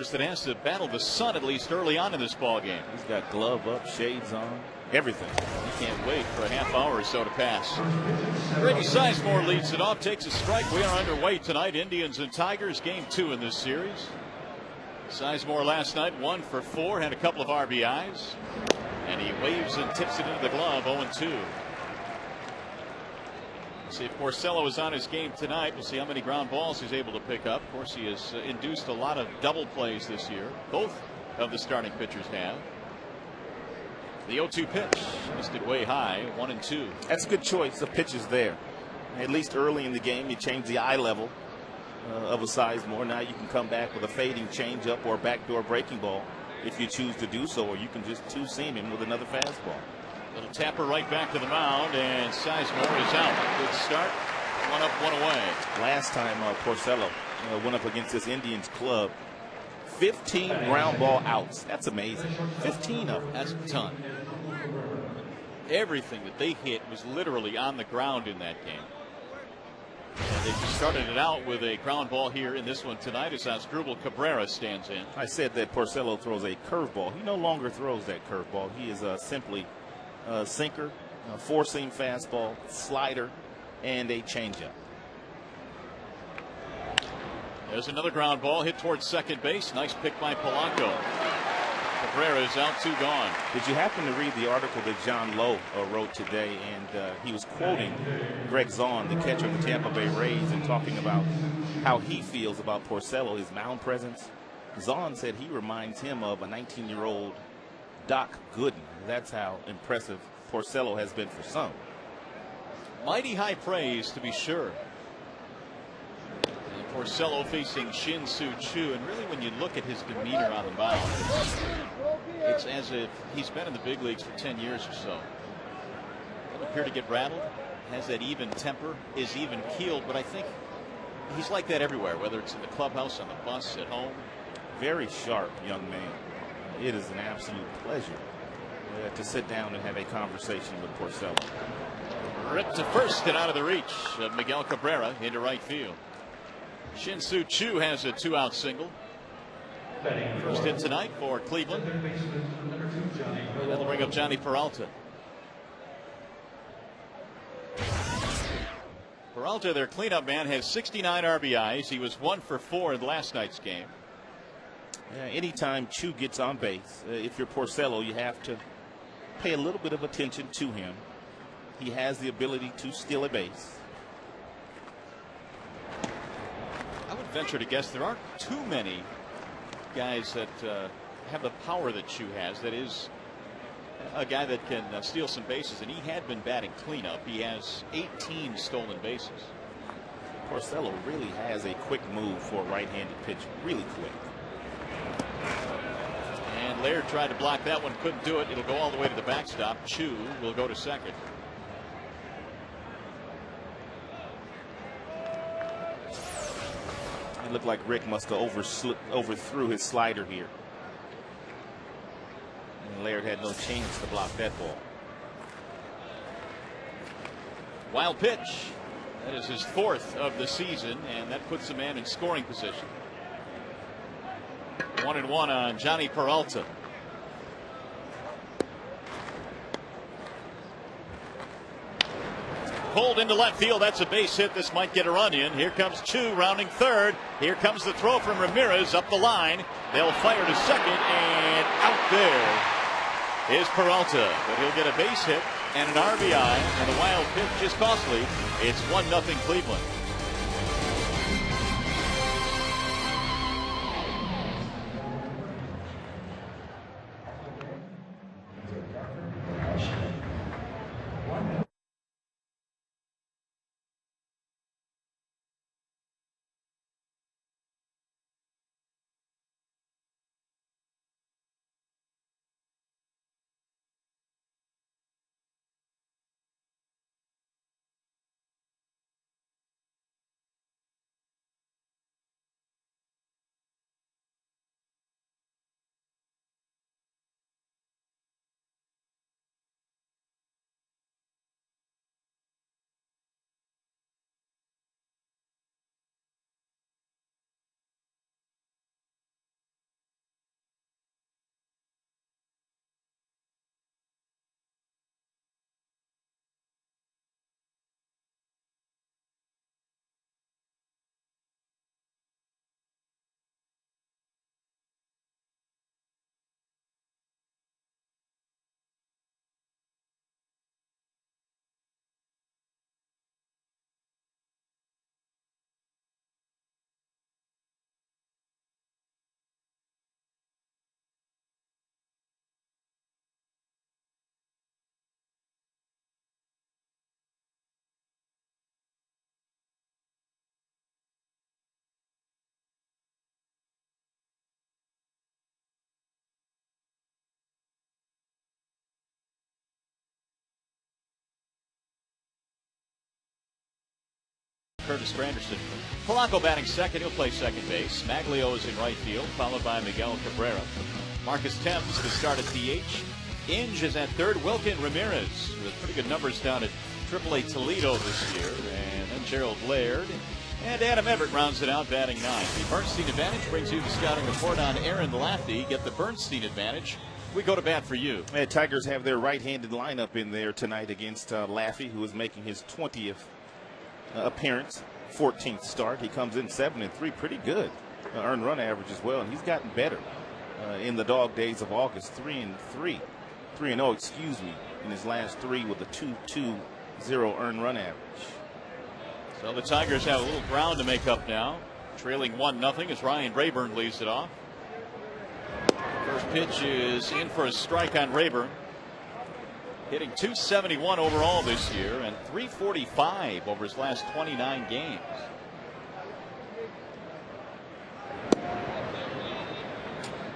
that has to battle the sun at least early on in this ball game. He's got glove up, shades on, everything. He can't wait for a half hour or so to pass. Grady Sizemore leads it off, takes a strike. We are underway tonight. Indians and Tigers, game 2 in this series. Sizemore last night 1 for 4, had a couple of RBIs, and he waves and tips it into the glove. 0-2. See if Porcello is on his game tonight. We'll see how many ground balls he's able to pick up. Of course, he has induced a lot of double plays this year. Both of the starting pitchers have. The 0-2 pitch, missed it way high. 1-2. That's a good choice. The pitch is there. At least early in the game, you change the eye level of a Sizemore. Now you can come back with a fading changeup or a backdoor breaking ball if you choose to do so, or you can just two-seam him with another fastball. Little tapper right back to the mound, and Sizemore is out. Good start. 1 up, 1 away. Last time Porcello went up against this Indians club, 15 ground ball outs. That's amazing. 15 of them. That's a ton. Everything that they hit was literally on the ground in that game. And they started it out with a ground ball here in this one tonight as Asdrubal Cabrera stands in. I said that Porcello throws a curveball. He no longer throws that curveball. He is simply sinker, four-seam fastball, slider, and a changeup. There's another ground ball hit towards second base. Nice pick by Polanco. Cabrera is out, 2 gone. Did you happen to read the article that John Lowe wrote today? And he was quoting Greg Zahn, the catcher of the Tampa Bay Rays, and talking about how he feels about Porcello, his mound presence. Zahn said he reminds him of a 19-year-old Doc Gooden. That's how impressive Porcello has been for some. Mighty high praise, to be sure. And Porcello facing Shin-Soo Choo, and really when you look at his demeanor on the mound, it's as if he's been in the big leagues for 10 years or so. Doesn't appear to get rattled, has that even temper, is even keeled, but I think he's like that everywhere, whether it's in the clubhouse, on the bus, at home. Very sharp young man. It is an absolute pleasure to sit down and have a conversation with Porcello. Ripped to first and out of the reach of Miguel Cabrera into right field. Shin-Soo Choo has a 2-out single. First hit tonight for Cleveland. And that'll bring up Johnny Peralta. Peralta, their cleanup man, has 69 RBIs. He was 1 for 4 in last night's game. Yeah, anytime Choo gets on base, if you're Porcello, you have to pay a little bit of attention to him. He has the ability to steal a base. I would venture to guess there aren't too many guys that have the power that Choo has. That is a guy that can steal some bases, and he had been batting cleanup. He has 18 stolen bases. Porcello really has a quick move for a right-handed pitcher, really quick. And Laird tried to block that one, couldn't do it. It'll go all the way to the backstop. Choo will go to second. It looked like Rick must have overthrew his slider here. And Laird had no chance to block that ball. Wild pitch. That is his 4th of the season, and that puts the man in scoring position. 1-1 on Johnny Peralta. Pulled into left field. That's a base hit. This might get a run in. Here comes Choo rounding third. Here comes the throw from Ramirez up the line. They'll fire to second, and out there is Peralta. But he'll get a base hit and an RBI, and the wild pitch is costly. It's 1-0 Cleveland. Curtis Granderson. Polanco batting second. He'll play second base. Maglio is in right field, followed by Miguel Cabrera. Marcus Thames to start at DH. Inge is at third. Wilkin Ramirez with pretty good numbers down at AAA Toledo this year. And then Gerald Laird. And Adam Everett rounds it out, batting ninth. The Bernstein advantage brings you the scouting report on Aaron Laffey. Get the Bernstein advantage. We go to bat for you. And Tigers have their right-handed lineup in there tonight against Laffey, who is making his 20th appearance, 14th start. He comes in 7-3, pretty good earned run average as well, and he's gotten better in the dog days of August. 3-3, 3-0, excuse me, in his last three with a 2.20 earned run average. So the Tigers have a little ground to make up now, trailing 1-0 as Ryan Rayburn leads it off. First pitch is in for a strike on Rayburn. Hitting .271 overall this year and .345 over his last 29 games.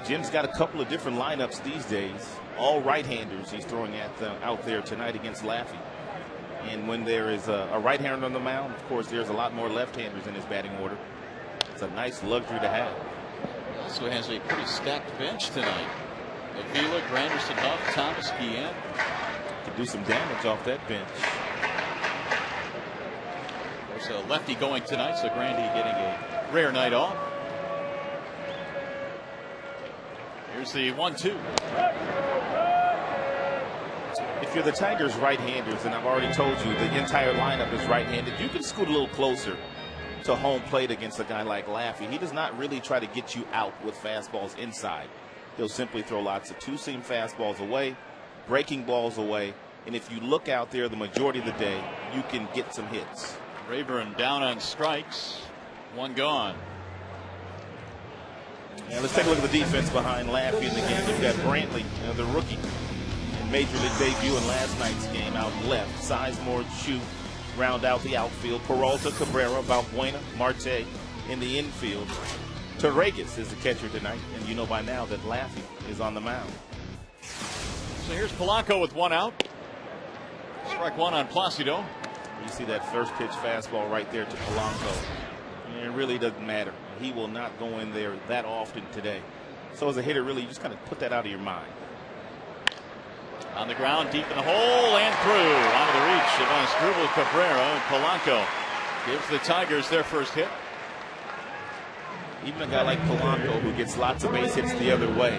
Jim's got a couple of different lineups these days. All right-handers he's throwing at out there tonight against Laffey. And when there is a right-hander on the mound, of course, there's a lot more left-handers in his batting order. It's a nice luxury to have. Also has a pretty stacked bench tonight. Avila, Granderson, Huff, Thomas, Guillen. Could do some damage off that bench. There's a lefty going tonight, so Grandy getting a rare night off. Here's the 1-2. If you're the Tigers right-handers, and I've already told you the entire lineup is right-handed, you can scoot a little closer to home plate against a guy like Laffey. He does not really try to get you out with fastballs inside. He'll simply throw lots of two-seam fastballs away, breaking balls away, and if you look out there the majority of the day, you can get some hits. Rayburn down on strikes. One gone. Now let's take a look at the defense behind Laffey in the game. You've got Brantley, the rookie, in Major League debut in last night's game out left. Sizemore, Chu round out the outfield. Peralta, Cabrera, Valbuena, Marte in the infield. Torregas is the catcher tonight, and you know by now that Laffey is on the mound. So here's Polanco with one out. Strike one on Placido. You see that first pitch fastball right there to Polanco. And it really doesn't matter. He will not go in there that often today. So as a hitter, really, you just kind of put that out of your mind. On the ground, deep in the hole, and through. Onto the reach of Asdrubal Cabrera, and Polanco gives the Tigers their first hit. Even a guy like Polanco, who gets lots of base hits the other way.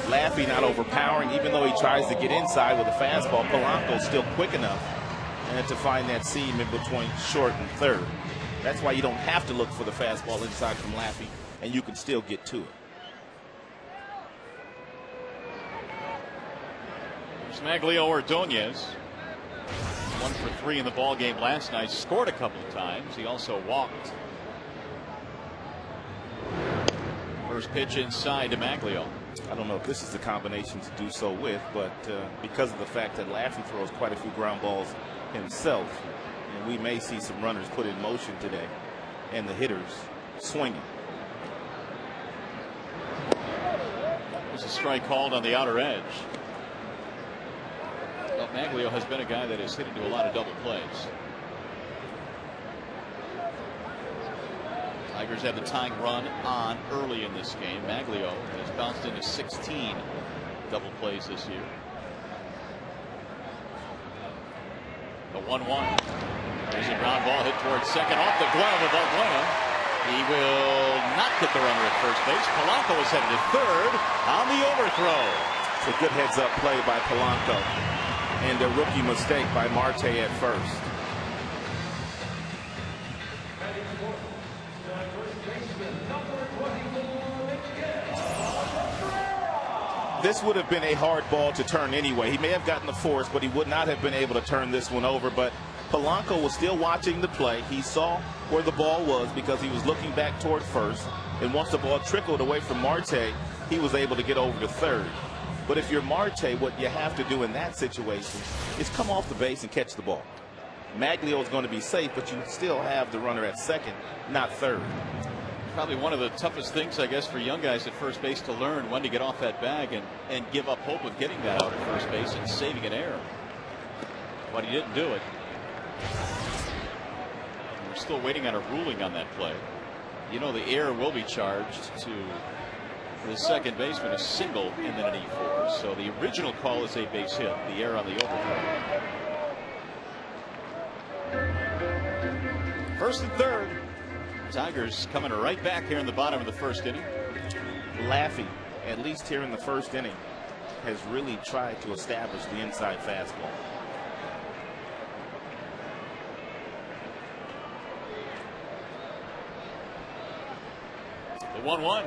Laffey not overpowering, even though he tries to get inside with a fastball. Polanco's still quick enough to find that seam in between short and third. That's why you don't have to look for the fastball inside from Laffey, and you can still get to it. Maglio Ordonez, 1 for 3 in the ball game last night, scored a couple of times. He also walked. First pitch inside to Maglio. I don't know if this is the combination to do so with, but because of the fact that Laffey throws quite a few ground balls himself, and we may see some runners put in motion today, and the hitters swinging. There's a strike called on the outer edge. Well, Maglio has been a guy that has hit into a lot of double plays. Tigers have the tying run on early in this game. Maglio has bounced into 16 double plays this year. The 1-1. There's a ground ball hit towards second off the glove of Valbuena. He will not get the runner at first base. Polanco is headed to third on the overthrow. It's a good heads-up play by Polanco, and a rookie mistake by Marte at first. This would have been a hard ball to turn anyway. He may have gotten the force, but he would not have been able to turn this one over. But Polanco was still watching the play. He saw where the ball was because he was looking back toward first. And once the ball trickled away from Marte, he was able to get over to third. But if you're Marte, what you have to do in that situation is come off the base and catch the ball. Maglio is going to be safe, but you still have the runner at second, not third. Probably one of the toughest things, I guess, for young guys at first base to learn when to get off that bag and give up hope of getting that out at first base and saving an error. But he didn't do it. We're still waiting on a ruling on that play. You know, the error will be charged to the second baseman, a single and then an E4. So the original call is a base hit. The error on the overthrow. First and third. Tigers coming right back here in the bottom of the first inning. Laffey, at least here in the first inning, has really tried to establish the inside fastball. The 1-1.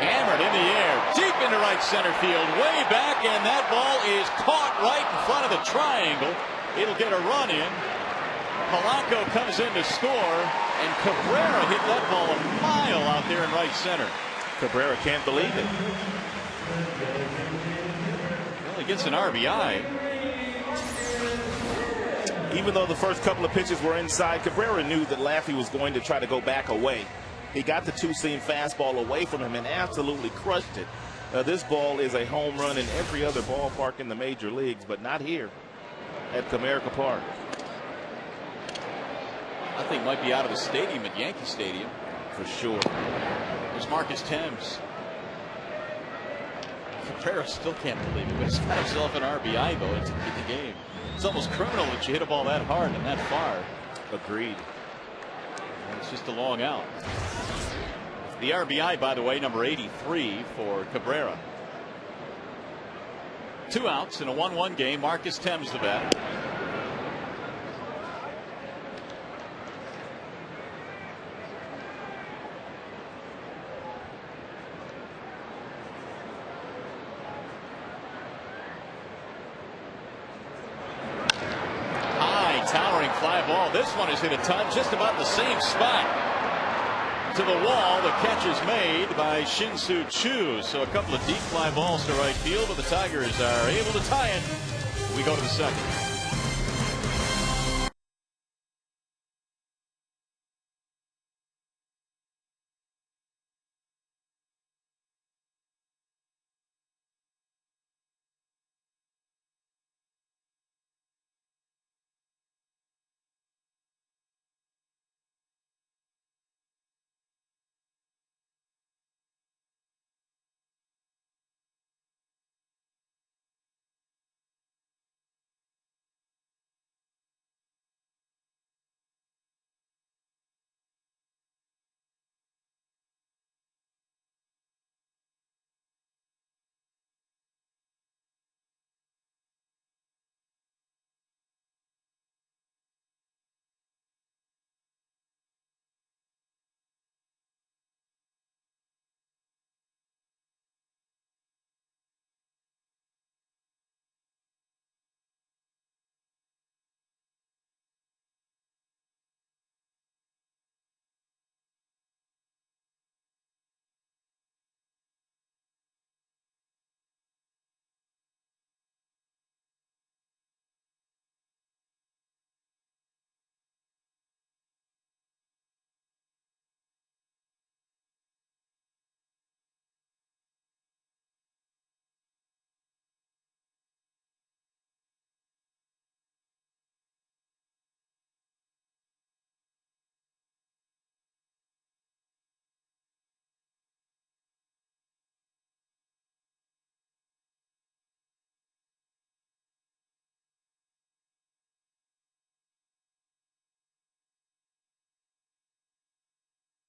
Hammered in the air, deep into right center field, way back, and that ball is caught right in front of the triangle. It'll get a run in. Polanco comes in to score, and Cabrera hit that ball a mile out there in right center. Cabrera can't believe it. Well, he gets an RBI. Even though the first couple of pitches were inside, Cabrera knew that Laffey was going to try to go back away. He got the two-seam fastball away from him and absolutely crushed it. This ball is a home run in every other ballpark in the major leagues, but not here at Comerica Park. I think might be out of the stadium at Yankee Stadium. For sure. There's Marcus Thames. Cabrera still can't believe it, but he's got himself an RBI, though, to keep the game. It's almost criminal that you hit a ball that hard and that far. Agreed. And it's just a long out. The RBI, by the way, number 83 for Cabrera. 2 outs in a 1-1 game. Marcus Thames the bat. Towering fly ball. This one is hit a ton, just about the same spot. To the wall. The catch is made by Shin-Soo Choo. So a couple of deep fly balls to right field, but the Tigers are able to tie it. We go to the second.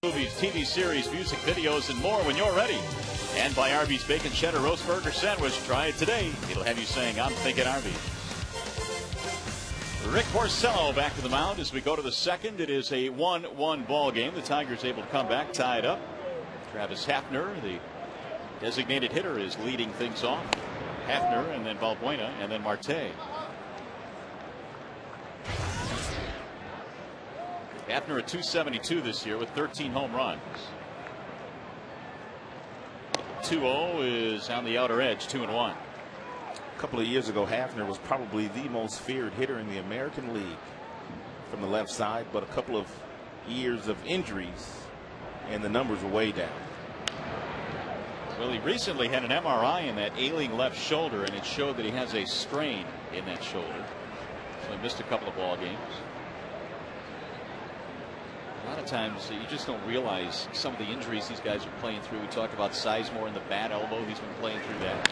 Movies, TV series, music videos, and more when you're ready. And by Arby's Bacon Cheddar Roast Burger Sandwich. Try it today. It'll have you saying, I'm thinking Arby's. Rick Porcello back to the mound as we go to the second. It is a 1-1 ball game. The Tigers able to come back, tie it up. Travis Hafner, the designated hitter, is leading things off. Hafner and then Valbuena and then Marte. Hafner at .272 this year with 13 home runs. 2-0 is on the outer edge, 2-1. A couple of years ago, Hafner was probably the most feared hitter in the American League from the left side, but a couple of years of injuries and the numbers were way down. Well, he recently had an MRI in that ailing left shoulder, and it showed that he has a strain in that shoulder. So he missed a couple of ball games. A lot of times you just don't realize some of the injuries these guys are playing through. We talked about Sizemore and the bad elbow. He's been playing through that.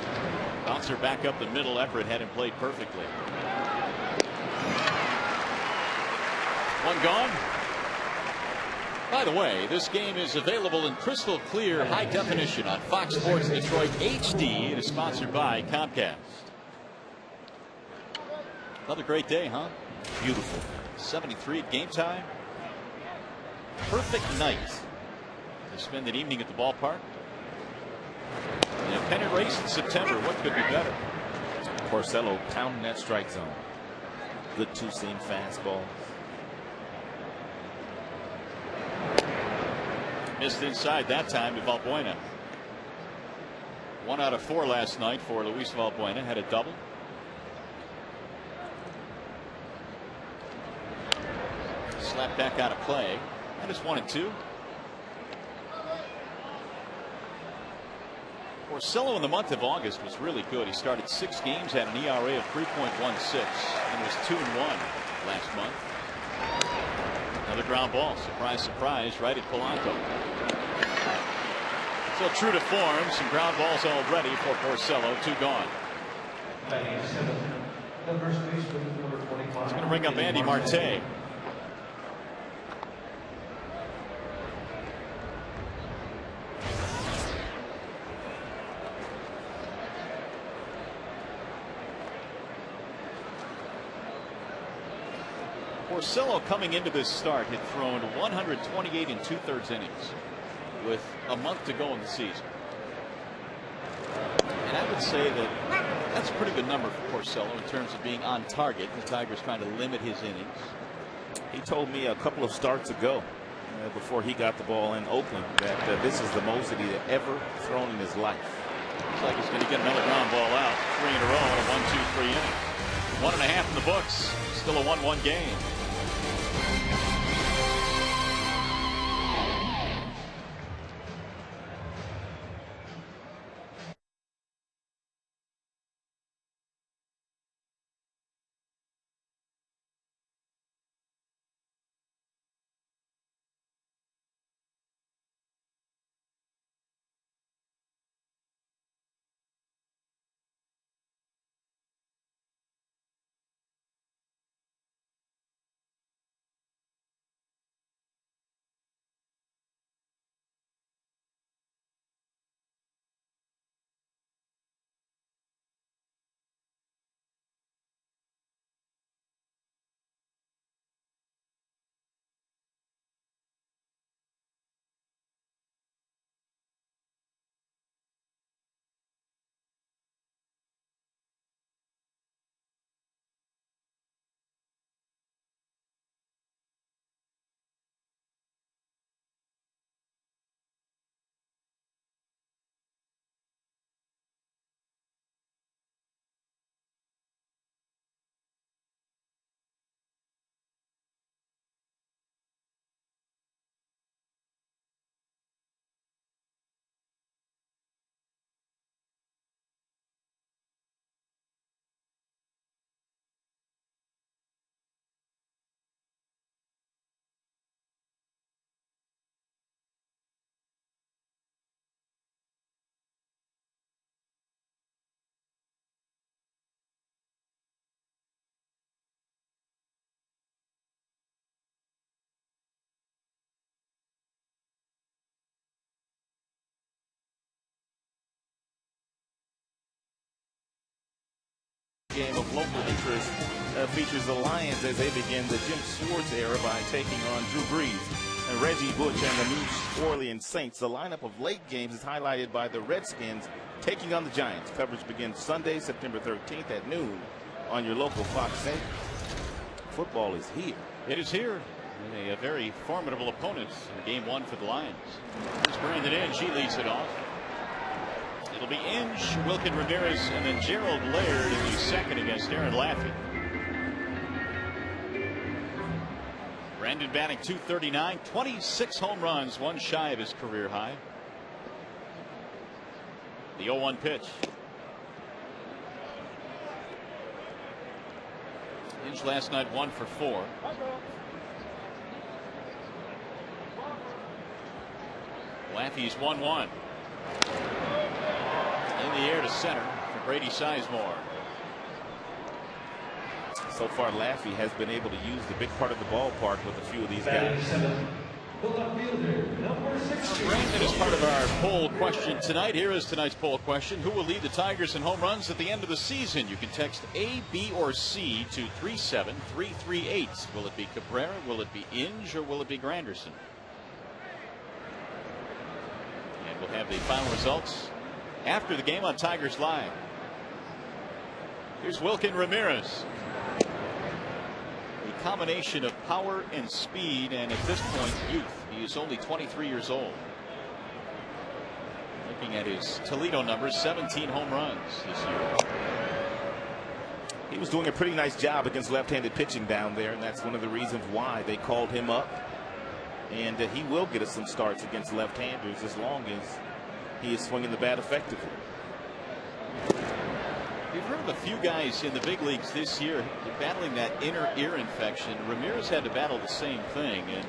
Bouncer back up the middle. Everett had him played perfectly. One gone. By the way, this game is available in crystal clear high definition on Fox Sports Detroit HD. It is sponsored by Comcast. Another great day, huh? Beautiful. 73 at game time. Perfect night to spend an evening at the ballpark. In a pennant race in September, what could be better? Porcello pounding that strike zone. Good two-seam fastball. Missed inside that time to Valbuena. 1 out of 4 last night for Luis Valbuena. Had a double. Slapped back out of play. And it's 1-2. Porcello in the month of August was really good. He started 6 games, had an ERA of 3.16, and was 2-1 last month. Another ground ball. Surprise, surprise, right at Polanco. So true to form, some ground balls already for Porcello. 2 gone. He's going to bring up Andy Marte. Porcello coming into this start had thrown 128 and 2/3 innings with a month to go in the season. And I would say that that's a pretty good number for Porcello in terms of being on target. The Tigers trying to limit his innings. He told me a couple of starts ago, before he got the ball in Oakland, that this is the most that he had ever thrown in his life. Looks like he's going to get another ground ball out. 3 in a row in a 1-2-3 inning. 1.5 in the books. Still a 1-1 game. Game of local interest features the Lions as they begin the Jim Schwartz era by taking on Drew Brees and Reggie Bush and the New Orleans Saints. The lineup of late games is highlighted by the Redskins taking on the Giants. Coverage begins Sunday, September 13th at noon on your local Fox 8. Football is here. It is here. A very formidable opponent in game 1 for the Lions. Here's Brandon Inge. He leads it off. It'll be Inge, Wilkin Ramirez, and then Gerald Laird in the second against Aaron Laffey. Brandon batting .239, 26 home runs, 1 shy of his career high. The 0-1 pitch. Inge last night 1 for 4. Laffey's 1-1. In the air to center for Brady Sizemore. So far, Laffey has been able to use the big part of the ballpark with a few of these guys. Brandon is part of our poll question tonight. Here is tonight's poll question. Who will lead the Tigers in home runs at the end of the season? You can text A, B, or C to 37338. Will it be Cabrera? Will it be Inge? Or will it be Granderson? And we'll have the final results after the game on Tigers Live. Here's Wilkin Ramirez. A combination of power and speed, and at this point, youth. He is only 23 years old. Looking at his Toledo numbers, 17 home runs this year. He was doing a pretty nice job against left-handed pitching down there, and that's one of the reasons why they called him up. And he will get us some starts against left-handers as long as he is swinging the bat effectively. We've heard of a few guys in the big leagues this year battling that inner ear infection. Ramirez had to battle the same thing, and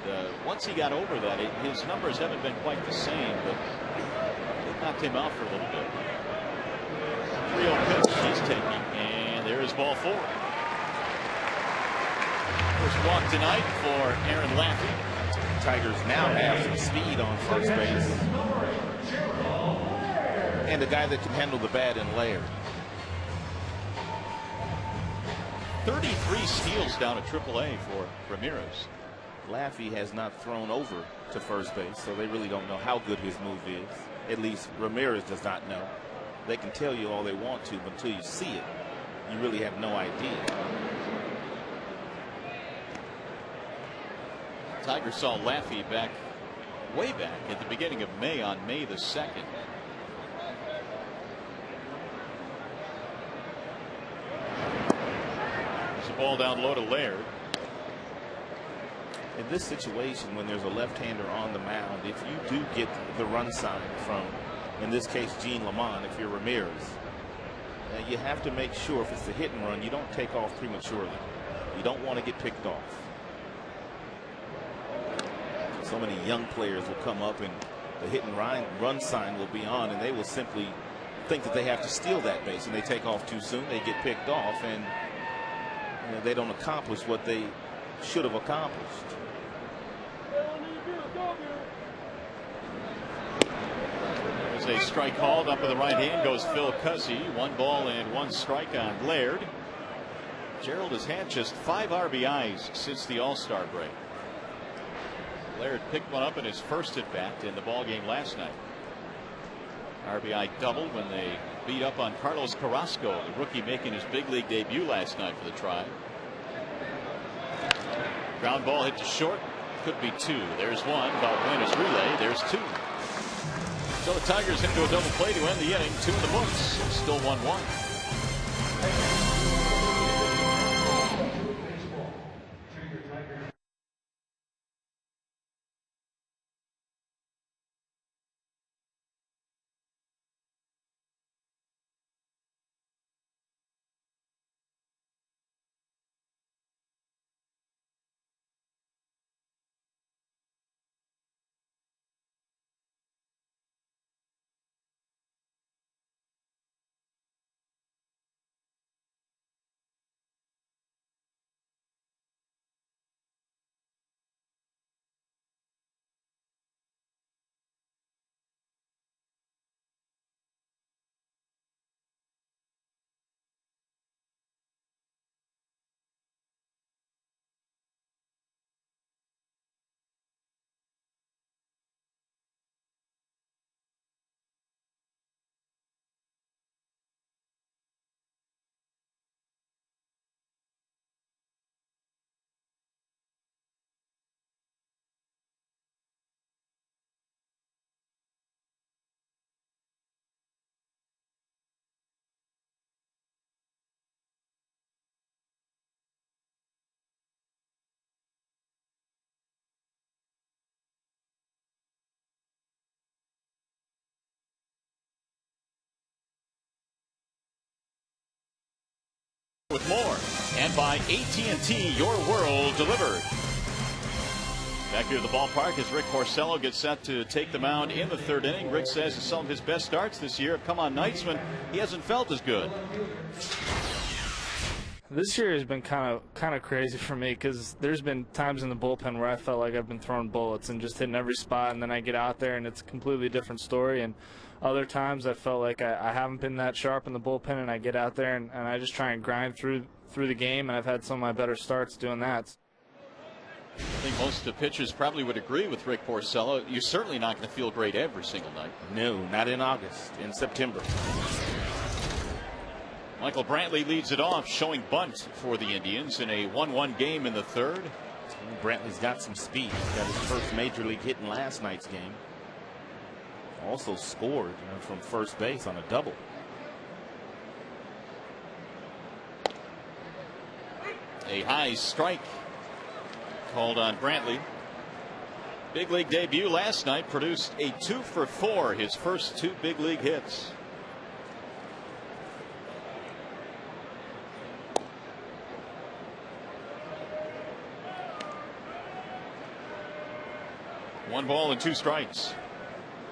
once he got over that, his numbers haven't been quite the same, but it knocked him out for a little bit. 3-0 pitch he's taking, and there is ball 4. First walk tonight for Aaron Laffey. Tigers now have some speed on first base, and a guy that can handle the bat in Laird. 33 steals down at AAA for Ramirez. Laffey has not thrown over to first base, so they really don't know how good his move is. At least Ramirez does not know. They can tell you all they want to, but until you see it, you really have no idea. Tigers saw Laffey way back at the beginning of May, on May the 2nd. Ball down low to Laird. In this situation, when there's a left-hander on the mound, if you do get the run sign from, in this case, Gene Lamont, if you're Ramirez, you have to make sure if it's a hit and run, you don't take off prematurely. You don't want to get picked off. So many young players will come up and the hit and run sign will be on, and they will simply think that they have to steal that base, and they take off too soon. They get picked off, and they don't accomplish what they should have accomplished. There's a strike called up with the right hand. Goes Phil Cuzzy. 1 ball and 1 strike on Laird. Gerald has had just 5 RBIs since the All-Star break. Laird picked one up in his first at bat in the ball game last night. RBI doubled when they beat up on Carlos Carrasco, the rookie making his big league debut last night for the Tribe. Ground ball hit to short. Could be 2. There's 1. Valbuena's relay. There's 2. So the Tigers into a double play to end the inning. 2 in the books. Still 1-1. With more, and by AT&T, your world delivered. Back here at the ballpark as Rick Porcello gets set to take the mound in the 3rd inning. Rick says some of his best starts this year have come on nights when he hasn't felt as good. This year has been kind of crazy for me because there's been times in the bullpen where I felt like I've been throwing bullets and just hitting every spot, and then I get out there and it's a completely different story. And other times I felt like I haven't been that sharp in the bullpen, and I get out there and I just try and grind through the game, and I've had some of my better starts doing that. I think most of the pitchers probably would agree with Rick Porcello. You're certainly not going to feel great every single night. No, not in August, in September. Michael Brantley leads it off, showing bunt for the Indians in a 1-1 game in the 3rd. Brantley's got some speed. He got his first major league hit in last night's game. Also scored from first base on a double. A high strike called on Brantley. Big league debut last night, produced a 2 for 4, his first 2 big league hits. One ball and 2 strikes.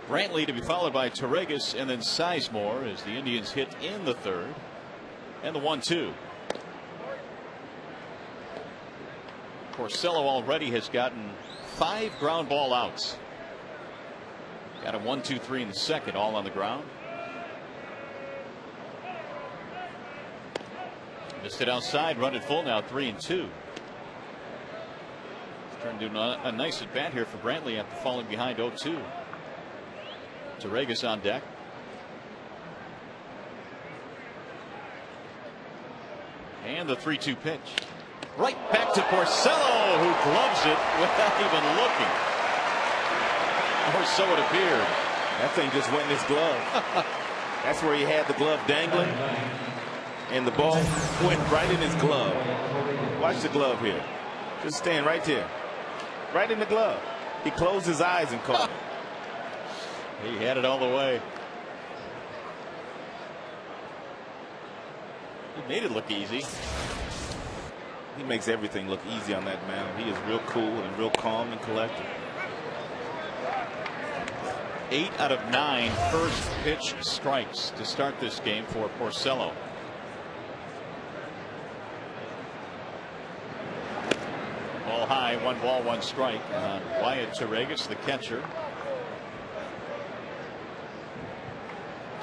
Brantley to be followed by Torregas and then Sizemore as the Indians hit in the 3rd. And the 1-2. Porcello already has gotten 5 ground ball outs. Got a 1-2-3 in the 2nd, all on the ground. Missed it outside, run it full now, 3-2. Trying to do a nice at bat here for Brantley after falling behind 0-2. Torregas on deck. And the 3-2 pitch. Right back to Porcello, who gloves it without even looking. Or so it appeared. That thing just went in his glove. That's where he had the glove dangling. And the ball went right in his glove. Watch the glove here. Just stand right there. Right in the glove. He closed his eyes and caught it. He had it all the way. He made it look easy. He makes everything look easy on that mound. He is real cool and real calm and collected. 8 out of 9 first pitch strikes to start this game for Porcello. Ball high, 1 ball, 1 strike on Wyatt Torregas, the catcher.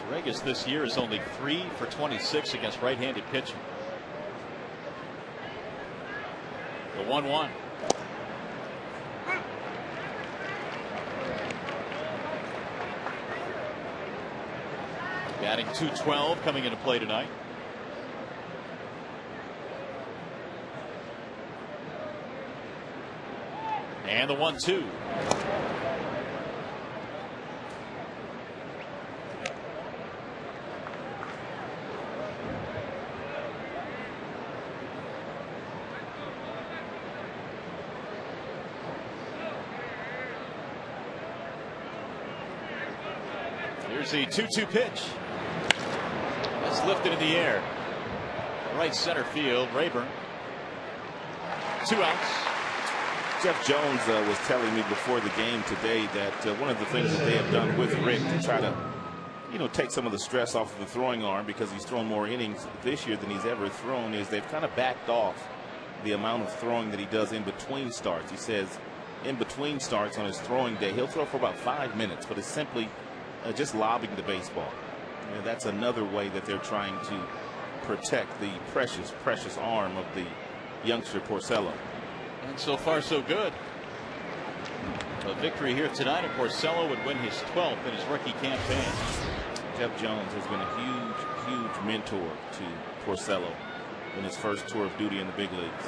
Torregas this year is only 3 for 26 against right-handed pitching. The 1-1. Batting .212 coming into play tonight. And the 1-2. Here's the 2-2 pitch. That's lifted in the air. Right center field, Rayburn. 2 outs. Jeff Jones was telling me before the game today that one of the things that they have done with Rick to try to, take some of the stress off of the throwing arm, because he's thrown more innings this year than he's ever thrown, is they've kind of backed off the amount of throwing that he does in between starts. He says in between starts on his throwing day, he'll throw for about 5 minutes, but it's simply just lobbing the baseball. That's another way that they're trying to protect the precious, precious arm of the youngster Porcello. And so far, so good. A victory here tonight, and Porcello would win his 12th in his rookie campaign. Jeff Jones has been a huge, huge mentor to Porcello in his first tour of duty in the big leagues.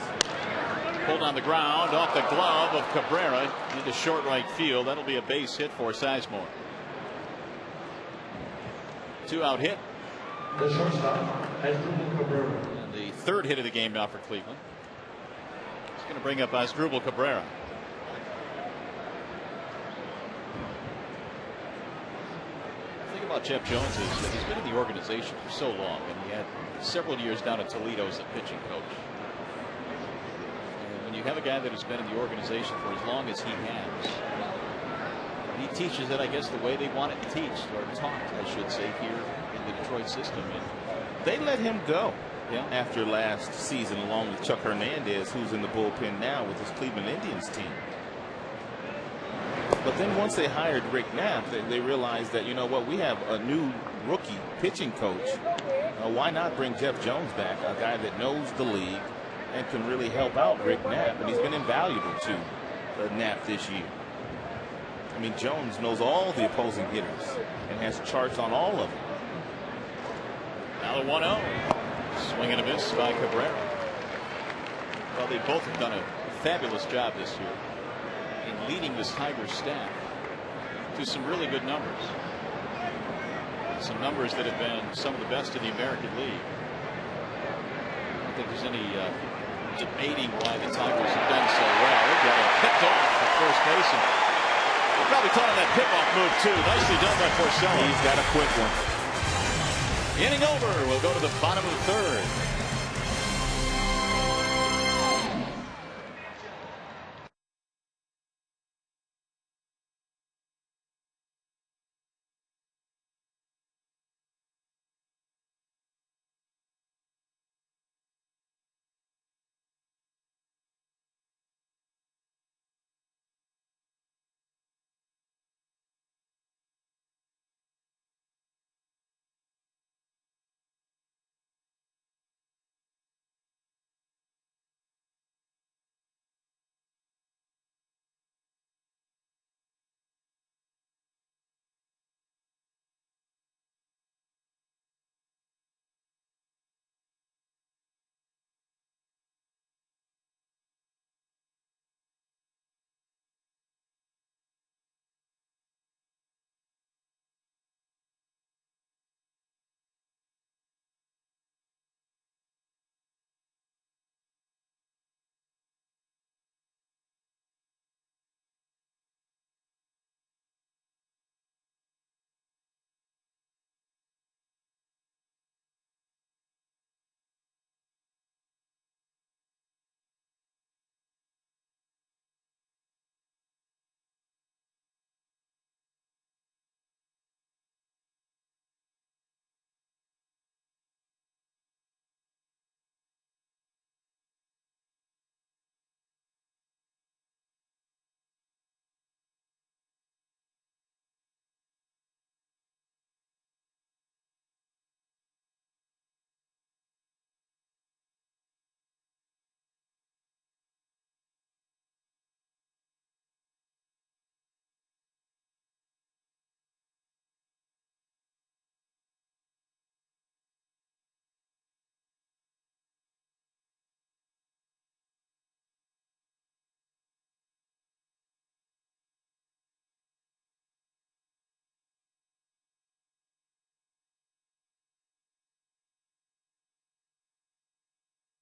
Pulled on the ground off the glove of Cabrera into short right field. That'll be a base hit for Sizemore. 2-out hit. The shortstop, Cabrera. And the 3rd hit of the game now for Cleveland. It's going to bring up Asdrubal Cabrera. The thing about Jeff Jones is that he's been in the organization for so long, and he had several years down at Toledo as a pitching coach. And when when you have a guy that has been in the organization for as long as he has, he teaches it, I guess, the way they want it teached, or taught, I should say, here in the Detroit system. And they let him go yeah. after last season, along with Chuck Hernandez, who's in the bullpen now with his Cleveland Indians team. But then once they hired Rick Knapp, they realized that, you know what, we have a new rookie pitching coach. Why not bring Jeff Jones back, a guy that knows the league and can really help out Rick Knapp? And he's been invaluable to Knapp this year. I mean, Jones knows all the opposing hitters and has charts on all of them. Now the 1-0. Swing and a miss by Cabrera. Well, they both have done a fabulous job this year in leading this Tigers staff to some really good numbers. Some numbers that have been some of the best in the American League. I don't think there's any debating why the Tigers have done so well. They've got it picked off at first base. And they probably taught him that pip-off move, too. Nicely done by Porcello. He's got a quick one. Inning over. We'll go to the bottom of the third.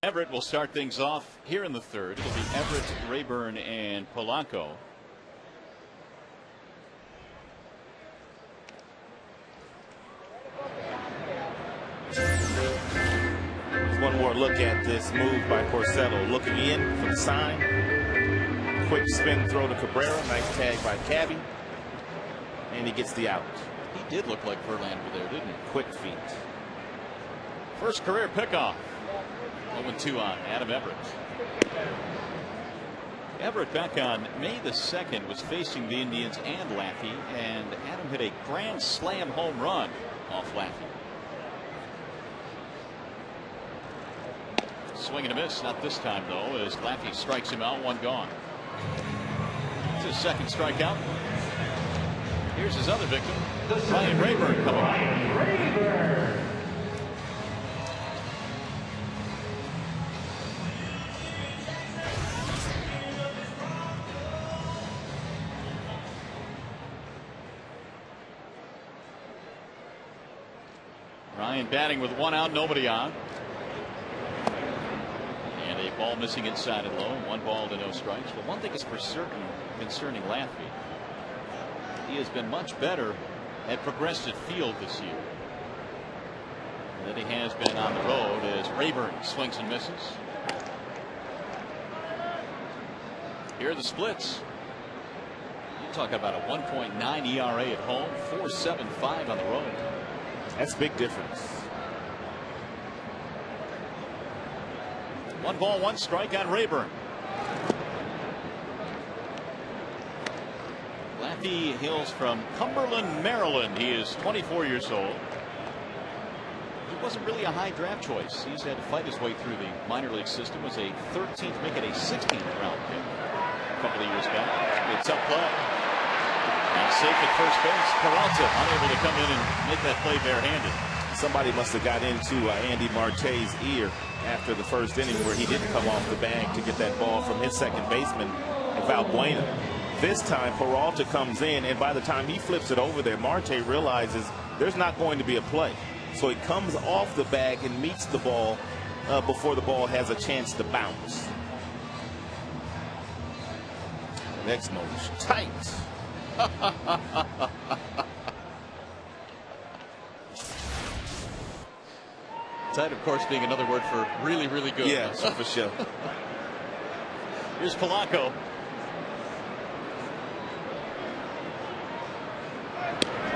Everett will start things off here in the third. It'll be Everett, Rayburn, and Polanco. One more look at this move by Porcello. Looking in for the sign. Quick spin throw to Cabrera. Nice tag by Cabby. And he gets the out. He did look like Verlander there, didn't he? Quick feet. First career pickoff. 0-2 on Adam Everett. Everett back on May the 2nd was facing the Indians and Laffey, and Adam hit a grand slam home run off Laffey. Swing and a miss, not this time though, as Laffey strikes him out, one gone. It's his second strikeout. Here's his other victim, Ryan Rayburn coming up. Ryan batting with one out, nobody on. And a ball missing inside and low. 1 ball to no strikes. But one thing is for certain concerning Laffey. He has been much better at Progressive Field this year than he has been on the road as Rayburn swings and misses. Here are the splits. You're talking about a 1.9 ERA at home, 4.75 on the road. That's a big difference. 1 ball, 1 strike on Rayburn. Laffy hails from Cumberland, Maryland. He is 24 years old. He wasn't really a high draft choice. He's had to fight his way through the minor league system. Was a 13th, make it a 16th round pick a couple of years back. It's up play. And safe at first base. Peralta unable to come in and make that play barehanded. Somebody must have got into Andy Marte's ear after the first inning where he didn't come off the bag to get that ball from his second baseman, Valbuena. This time Peralta comes in, and by the time he flips it over there, Marte realizes there's not going to be a play. So he comes off the bag and meets the ball before the ball has a chance to bounce. Next motion. Tight. Tight, of course, being another word for really, really good. Yeah, for sure. Here's Polanco.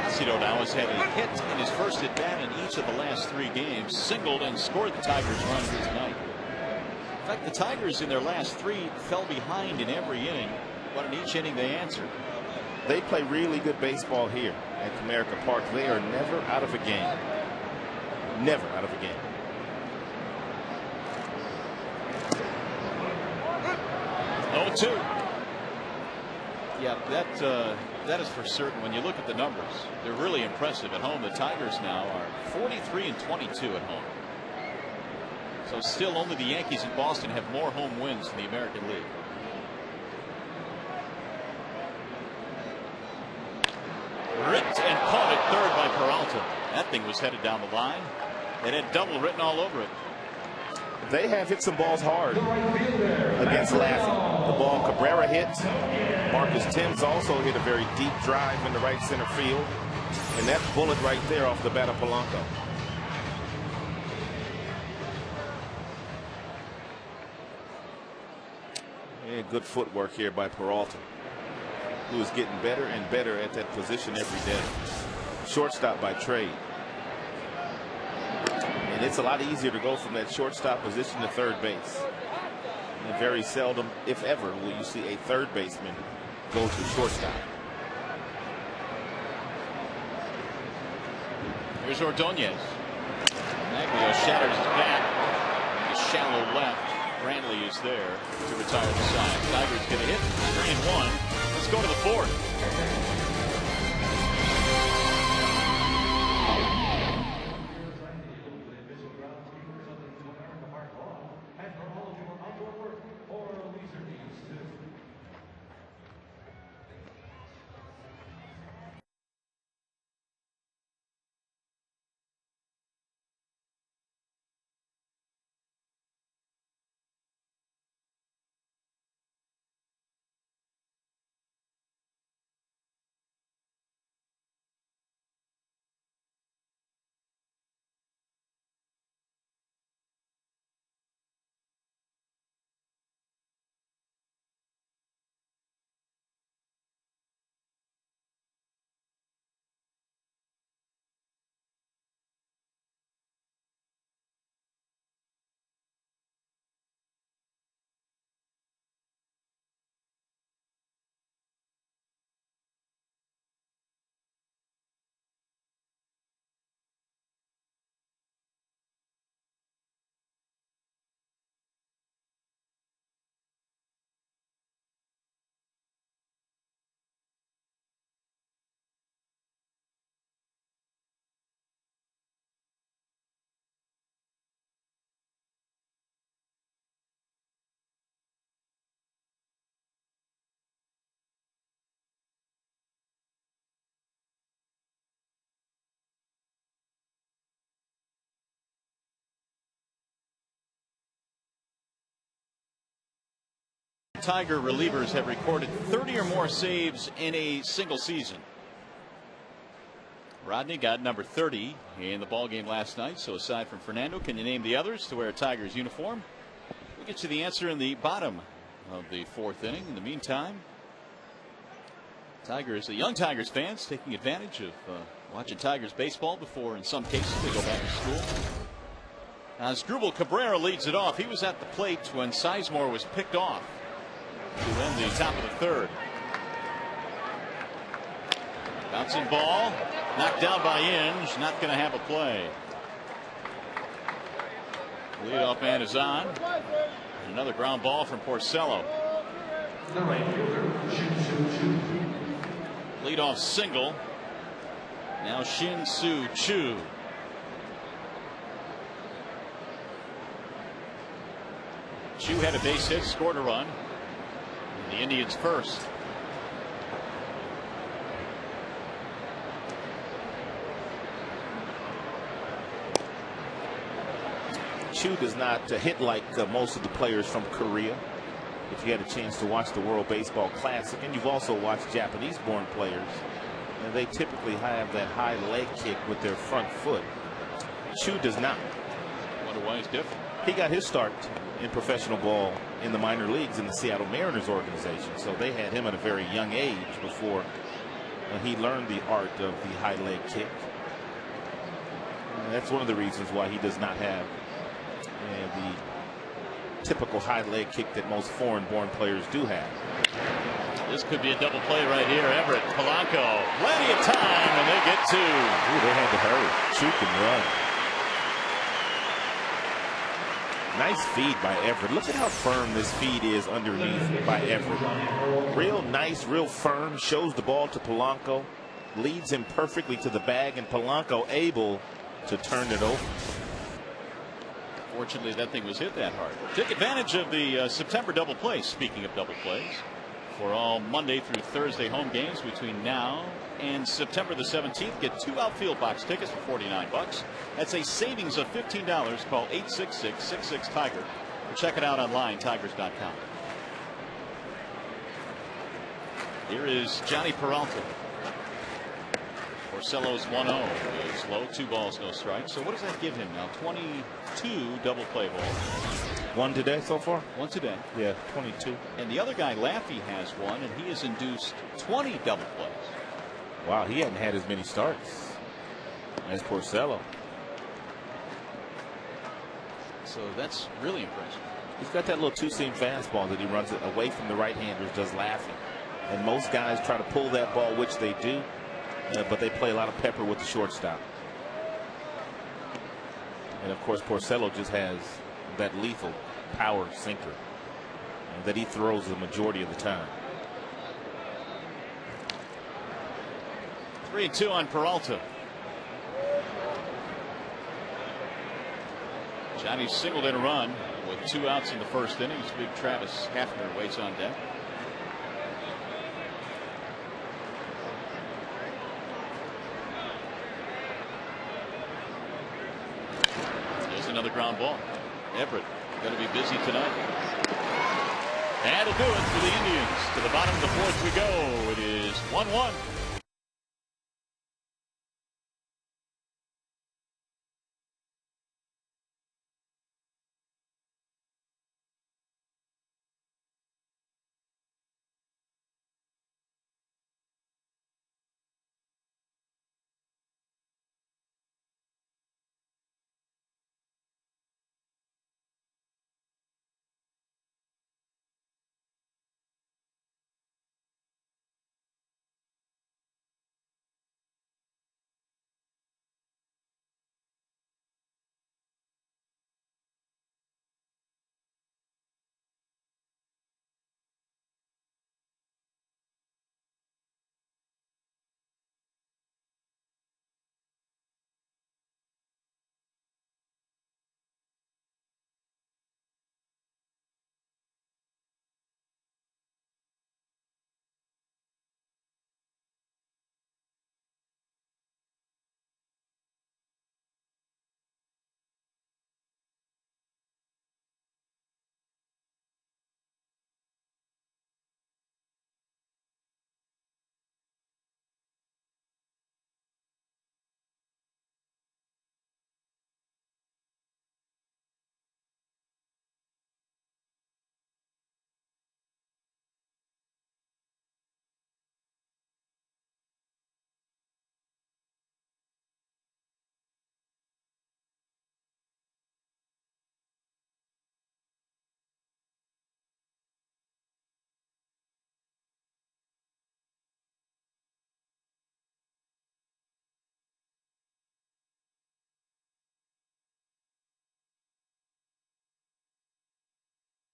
Placido now has had a hit in his first at bat in each of the last 3 games, singled and scored the Tigers' run here tonight. In fact, the Tigers in their last 3 fell behind in every inning, but in each inning they answered. They play really good baseball here at Comerica Park. They are never out of a game. Never out of a game. Oh, 2. Yeah, that is for certain. When you look at the numbers, they're really impressive at home. The Tigers now are 43-22 at home. So still only the Yankees in Boston have more home wins in the American League. Ripped and caught at third by Peralta. That thing was headed down the line. It had double written all over it. They have hit some balls hard against Laffy. The ball Cabrera hit. Marcus Thames also hit a very deep drive in the right center field. And that bullet right there off the bat of Polanco. And good footwork here by Peralta, who is getting better and better at that position every day. Shortstop by trade. And it's a lot easier to go from that shortstop position to third base. And very seldom, if ever, will you see a third baseman go to shortstop. Here's Ordonez. Maglio shatters his bat. The shallow left. Brantley is there to retire the side. Tigers get a hit. 3-1. Let's go to the 4th. Tiger relievers have recorded 30 or more saves in a single season. Rodney got number 30 in the ball game last night. So aside from Fernando, can you name the others to wear a Tigers uniform? We'll get you the answer in the bottom of the fourth inning. In the meantime, Tigers, the young Tigers fans taking advantage of watching Tigers baseball before, in some cases, they go back to school. As Asdrubal Cabrera leads it off. He was at the plate when Sizemore was picked off to end the top of the third. Bouncing ball, knocked down by Inge, not going to have a play. Leadoff man is on. Another ground ball from Porcello. The right fielder, Shin-Soo Leadoff single. Now Shin-Soo Choo. Choo had a base hit, scored a run. The Indians first. Choo does not hit like most of the players from Korea. If you had a chance to watch the World Baseball Classic, and you've also watched Japanese-born players, and they typically have that high leg kick with their front foot. Choo does not. Wonder why he's different. He got his start in professional ball in the minor leagues in the Seattle Mariners organization, so they had him at a very young age before he learned the art of the high leg kick. And that's one of the reasons why he does not have the typical high leg kick that most foreign-born players do have. This could be a double play right here. Everett, Polanco, plenty of time, and they get two. Ooh, they had to hurry. Shoot and run. Nice feed by Everett. Look at how firm this feed is underneath by Everett. Real nice, real firm. Shows the ball to Polanco. Leads him perfectly to the bag, and Polanco able to turn it over. Fortunately, that thing was hit that hard. Took advantage of the September double play. Speaking of double plays, for all Monday through Thursday home games between now and September the 17th, get 2 outfield box tickets for $49. That's a savings of $15. Call 866-66-TIGER. Or check it out online, tigers.com. Here is Johnny Peralta. Porcello's 1-0 is low, 2 balls, no strikes. So what does that give him now? 22 double play balls. One today so far? One today. Yeah, 22. And the other guy, Laffey, has one, and he has induced 20 double plays. Wow, he hadn't had as many starts as Porcello. So that's really impressive. He's got that little two-seam fastball that he runs it away from the right-handers, does Laffey. And most guys try to pull that ball, which they do, but they play a lot of pepper with the shortstop. And of course, Porcello just has that lethal power sinker that he throws the majority of the time. 3-2 on Peralta. Johnny singled in a run with 2 outs in the first inning. Big Travis Hafner waits on deck. There's another ground ball. Everett going to be busy tonight. And to do it for the Indians. To the bottom of the fourth we go. It is 1-1.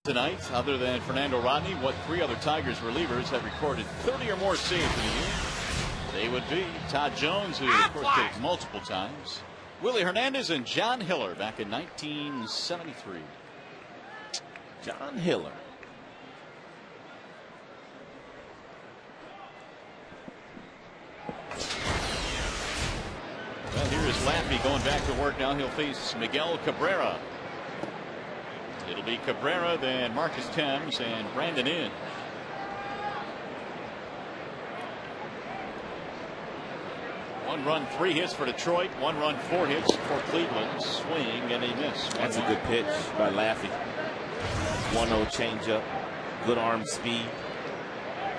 Tonight, other than Fernando Rodney, what 3 other Tigers relievers have recorded 30 or more saves in a year? They would be Todd Jones, who of course did it multiple times, Willie Hernandez, and John Hiller back in 1973. John Hiller. Well, here is Laffey going back to work now. He'll face Miguel Cabrera. It'll be Cabrera, then Marcus Thames, and Brandon Inge. One run, 3 hits for Detroit. 1 run, 4 hits for Cleveland. Swing and a miss. That's a good pitch by Laffey. 1-0 changeup. Good arm speed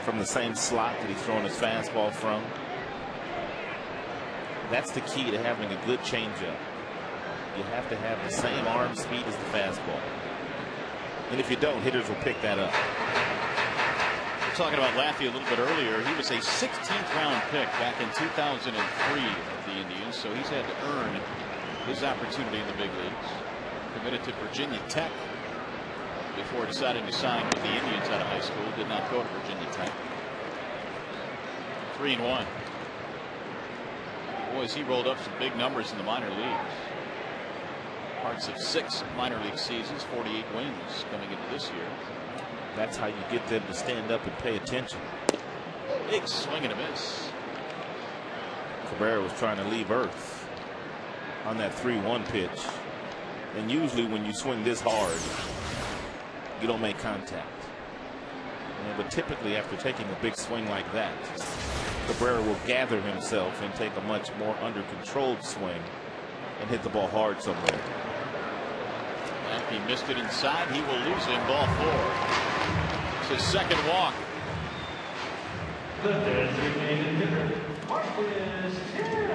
from the same slot that he's throwing his fastball from. That's the key to having a good changeup. You have to have the same arm speed as the fastball. And if you don't, hitters will pick that up. We're talking about Laffey a little bit earlier. He was a 16th round pick back in 2003 of the Indians, so he's had to earn his opportunity in the big leagues. Committed to Virginia Tech before deciding to sign with the Indians out of high school. Did not go to Virginia Tech. 3-1. Boys, he rolled up some big numbers in the minor leagues. Parts of 6 minor league seasons, 48 wins coming into this year. That's how you get them to stand up and pay attention. Big swing and a miss. Cabrera was trying to leave earth on that 3-1 pitch. And usually when you swing this hard, you don't make contact. But typically after taking a big swing like that, Cabrera will gather himself and take a much more under-controlled swing and hit the ball hard somewhere. If he missed it inside, he will lose it in ball 4. It's his second walk. The designated hitter, Marcus Thames.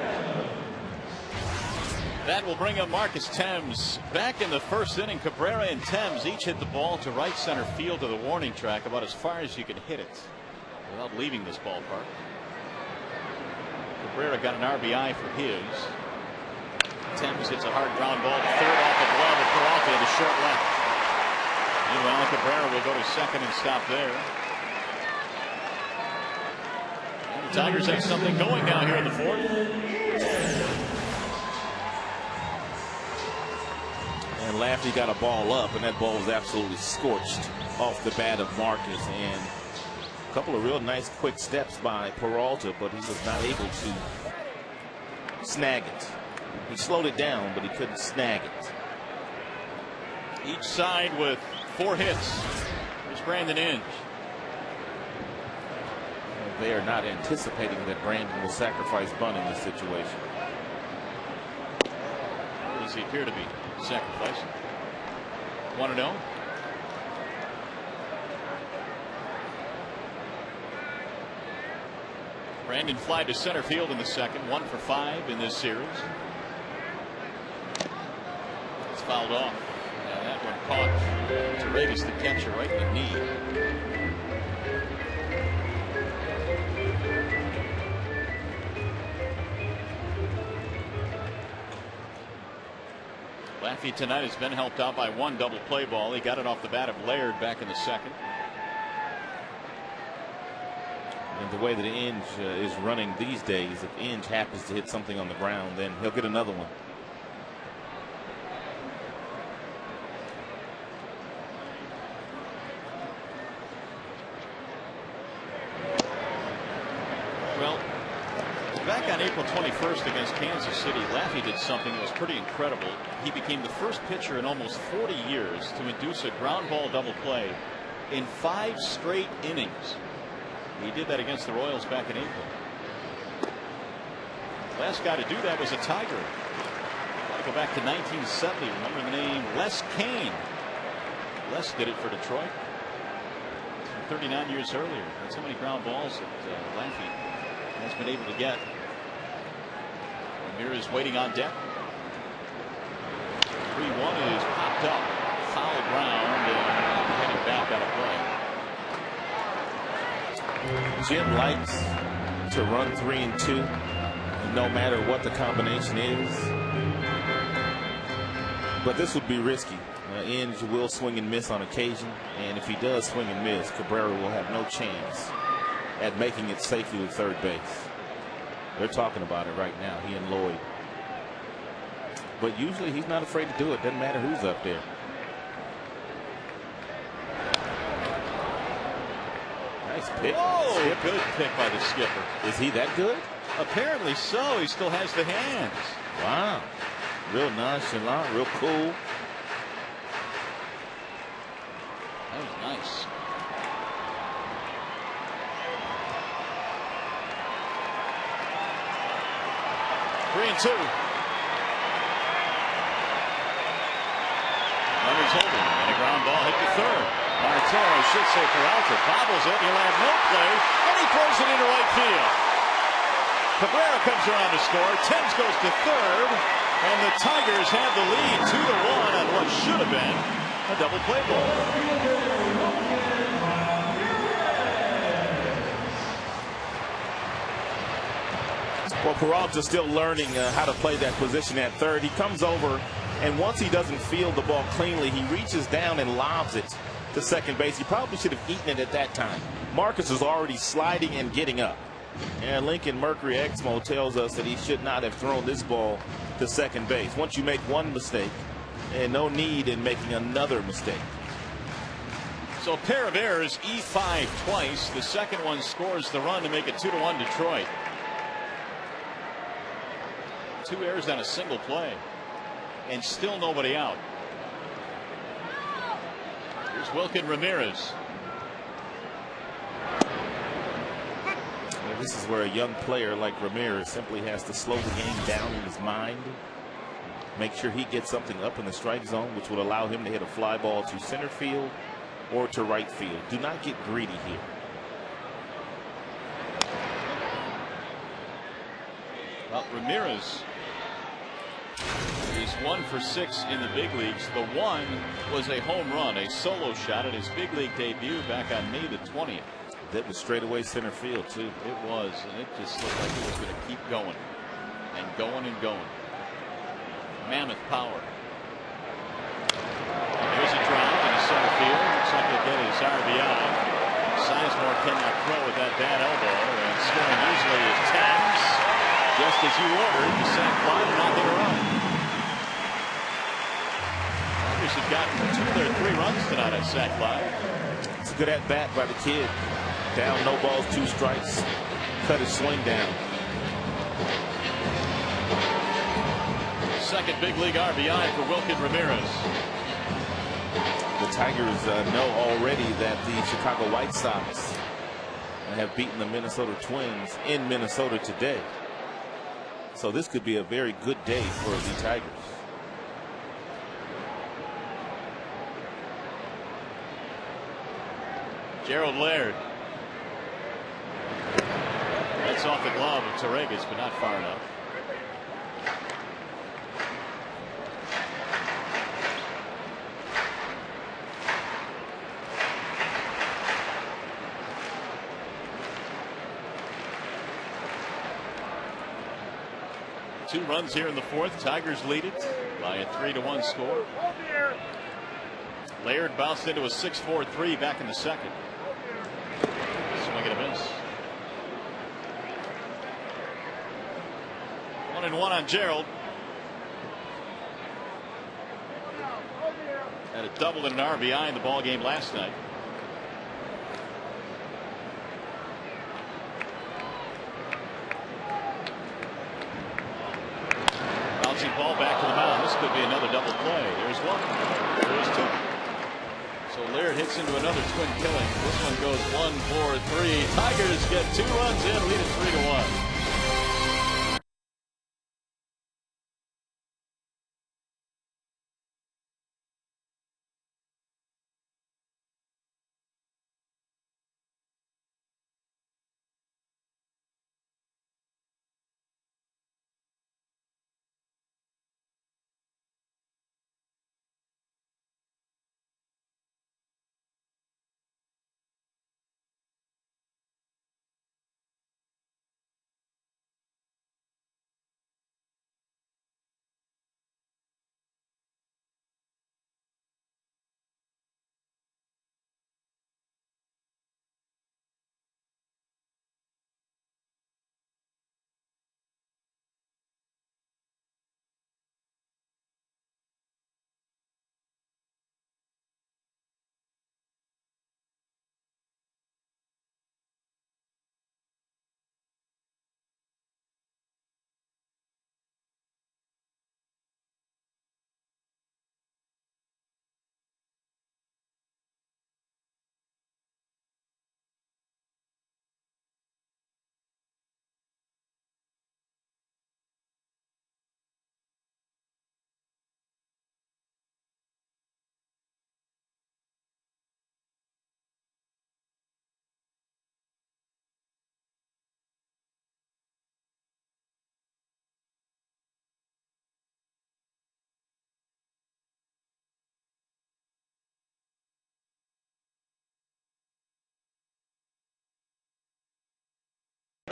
That will bring up Marcus Thames. Back in the first inning, Cabrera and Thames each hit the ball to right center field to the warning track, about as far as you can hit it without leaving this ballpark. Cabrera got an RBI for his. Thames hits a hard ground ball to third off the glove of Peralta to short left. Meanwhile, Cabrera will go to second and stop there. And the Tigers have something going down here in the 4th. And Laffey got a ball up, and that ball was absolutely scorched off the bat of Marcus. And a couple of real nice quick steps by Peralta, but he was not able to snag it. He slowed it down, but he couldn't snag it. Each side with 4 hits. Here's Brandon Inge. They are not anticipating that Brandon will sacrifice bunt in this situation. What does he appear to be sacrificing? 1-0. Brandon fly to center field in the second. 1 for 5 in this series. It's fouled off. And that one caught Torregas, the catcher, right in the knee. Laffey tonight has been helped out by 1 double play ball. He got it off the bat of Laird back in the second. And the way that Inge is running these days, if Inge happens to hit something on the ground, then he'll get another one. Well, back on April 21st against Kansas City, Laffey did something that was pretty incredible. He became the first pitcher in almost 40 years to induce a ground ball double play in 5 straight innings. He did that against the Royals back in April. Last guy to do that was a Tiger. Got to go back to 1970. Remember the name Les Kane. Les did it for Detroit 39 years earlier. That's how many ground balls that Laffey has been able to get. Ramirez is waiting on deck. 3-1 is popped up. Foul ground and heading back out of play. Jim likes to run 3-2 no matter what the combination is. But this would be risky. Inge will swing and miss on occasion, and if he does swing and miss, Cabrera will have no chance at making it safely to third base. They're talking about it right now, he and Lloyd. But usually he's not afraid to do it. Doesn't matter who's up there. Nice pick. Whoa, good pick by the skipper. Is he that good? Apparently so. He still has the hands. Wow. Real nonchalant, real cool. That was nice. Three and two. Runners holding, and a ground ball hit to third. Martell, I should say Peralta, bobbles it. He'll have no play, and he throws it into right field. Cabrera comes around to score. Thames goes to third, and the Tigers have the lead 2-1 on what should have been a double play ball. Well, Peralta's still learning how to play that position at third. He comes over, and once he doesn't field the ball cleanly, he reaches down and lobs it to second base. He probably should have eaten it at that time. Marcus is already sliding and getting up. And Lincoln Mercury Exmo tells us that he should not have thrown this ball to second base. Once you make one mistake, and no need in making another mistake. So a pair of errors, E5 twice. The second one scores the run to make it 2-1 Detroit. 2 errors on a single play, and still nobody out. Here's Wilkin Ramirez. This is where a young player like Ramirez simply has to slow the game down in his mind, make sure he gets something up in the strike zone, which would allow him to hit a fly ball to center field or to right field. Do not get greedy here. Well, Ramirez is 1 for 6 in the big leagues. The one was a home run, a solo shot at his big league debut back on May the 20th. That was straightaway center field, too. It was, and it just looked like it was going to keep going and going and going. Mammoth power. There's a drive into center field. Looks like he'll get his RBI. Sizemore cannot throw with that bad elbow, and scoring usually is Thames. Just as you ordered, the sac fly to knock it around. Tigers have gotten 2 of their 3 runs tonight on sac fly. It's a good at bat by the kid. Down, no balls, 2 strikes. Cut his swing down. Second big league RBI for Wilkin Ramirez. The Tigers know already that the Chicago White Sox have beaten the Minnesota Twins in Minnesota today. So this could be a very good day for the Tigers. Gerald Laird. That's off the glove of Torregas, but not far enough. Two runs here in the fourth. Tigers lead it by a 3-1 score. Laird bounced into a 6-4-3 back in the second. Swing and a miss. 1-1 on Gerald. Had a double and an RBI in the ball game last night. Bouncing ball back to the mound. This could be another double play. There's one. There's two. So Laird hits into another twin killing. This one goes 1-4-3. Tigers get 2 runs in, lead it 3-1.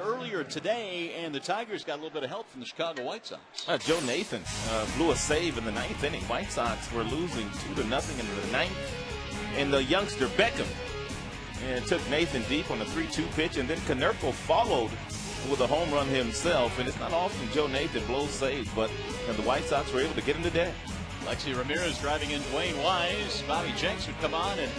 Earlier today, and the Tigers got a little bit of help from the Chicago White Sox. Joe Nathan blew a save in the ninth inning. White Sox were losing 2-0 in the ninth, and the youngster Beckham took Nathan deep on a 3-2 pitch, and then Konerko followed with a home run himself. And it's not often Joe Nathan blows saves, but the White Sox were able to get him today. Lexi Ramirez driving in Dwayne Wise. Bobby Jenks would come on and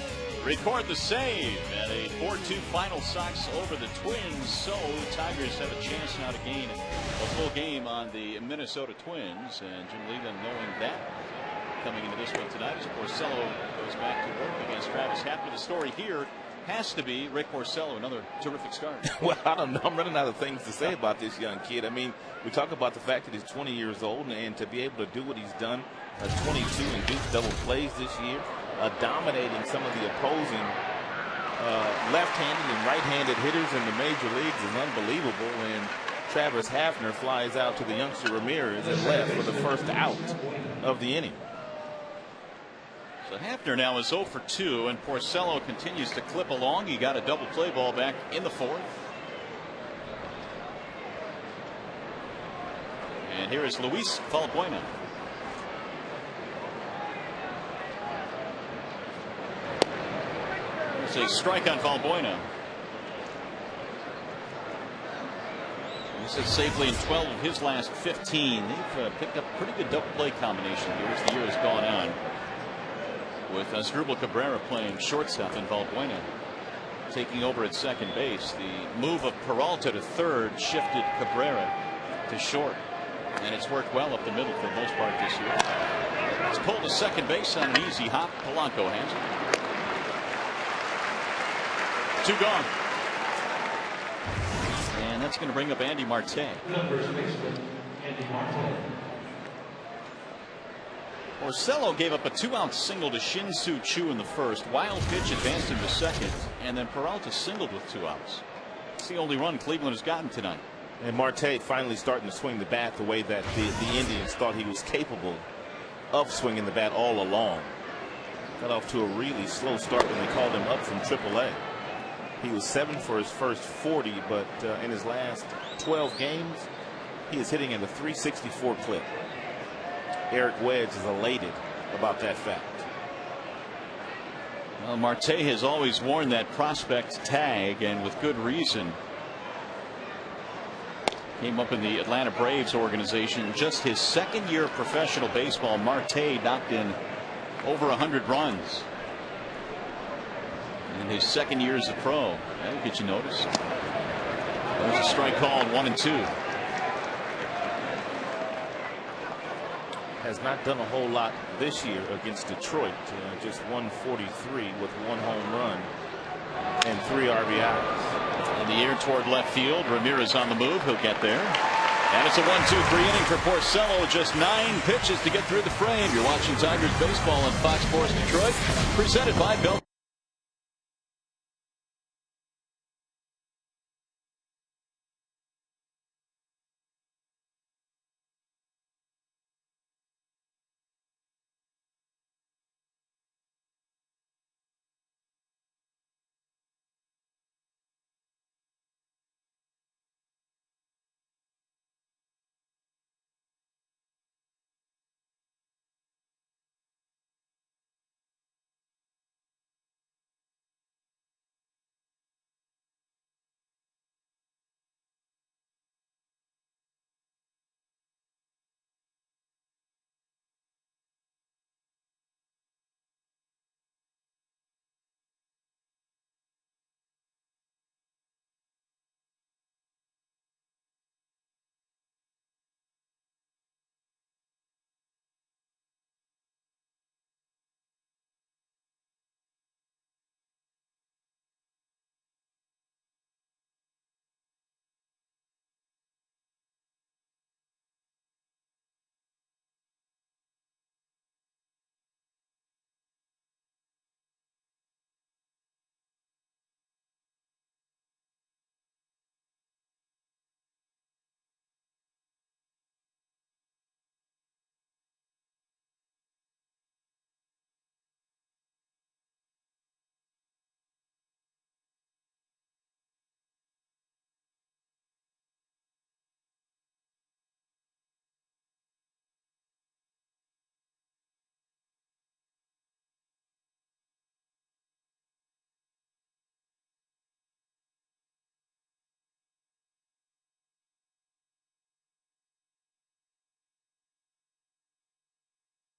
record the save, and a 4-2 final Sox over the Twins. So Tigers have a chance now to gain a full game on the Minnesota Twins. And Jim Leland, knowing that coming into this one tonight, as Porcello goes back to work against Travis Hapner. The story here has to be Rick Porcello, another terrific start. Well, I don't know. I'm running out of things to say about this young kid. I mean, we talk about the fact that he's 20 years old, and to be able to do what he's done at 22 and do double plays this year, dominating some of the opposing left-handed and right-handed hitters in the major leagues is unbelievable. And Travis Hafner flies out to the youngster Ramirez and left for the first out of the inning. So Hafner now is 0 for 2, and Porcello continues to clip along. He got a double play ball back in the fourth. And here is Luis Valbuena. There's a strike on Valbuena. He sits safely in 12 of his last 15. They've picked up a pretty good double play combination here as the year has gone on, with Asdrubal Cabrera playing shortstop and Valbuena taking over at second base. The move of Peralta to third shifted Cabrera to short, and it's worked well up the middle for the most part this year. It's pulled to second base on an easy hop. Polanco has it. 2 gone. And that's going to bring up Andy Marte. First baseman, Andy Marte. Porcello gave up a 2-out single to Shin-Soo Choo in the first. Wild pitch advanced him to second, and then Peralta singled with 2 outs. It's the only run Cleveland has gotten tonight. And Marte finally starting to swing the bat the way that the Indians thought he was capable of swinging the bat all along. Got off to a really slow start when they called him up from AAA. He was 7 for his first 40, but in his last 12 games, he is hitting at a 364 clip. Eric Wedge is elated about that fact. Well, Marte has always worn that prospect tag, and with good reason. Came up in the Atlanta Braves organization. Just his second year of professional baseball, Marte knocked in over 100 runs. In his second year as a pro. That'll get you noticed. There's a strike called 1-2. Has not done a whole lot this year against Detroit. Just 143 with 1 home run and 3 RBIs. In the air toward left field. Ramirez on the move. He'll get there. And it's a 1-2-3 inning for Porcello. Just 9 pitches to get through the frame. You're watching Tigers baseball on Fox Sports Detroit, presented by Bell.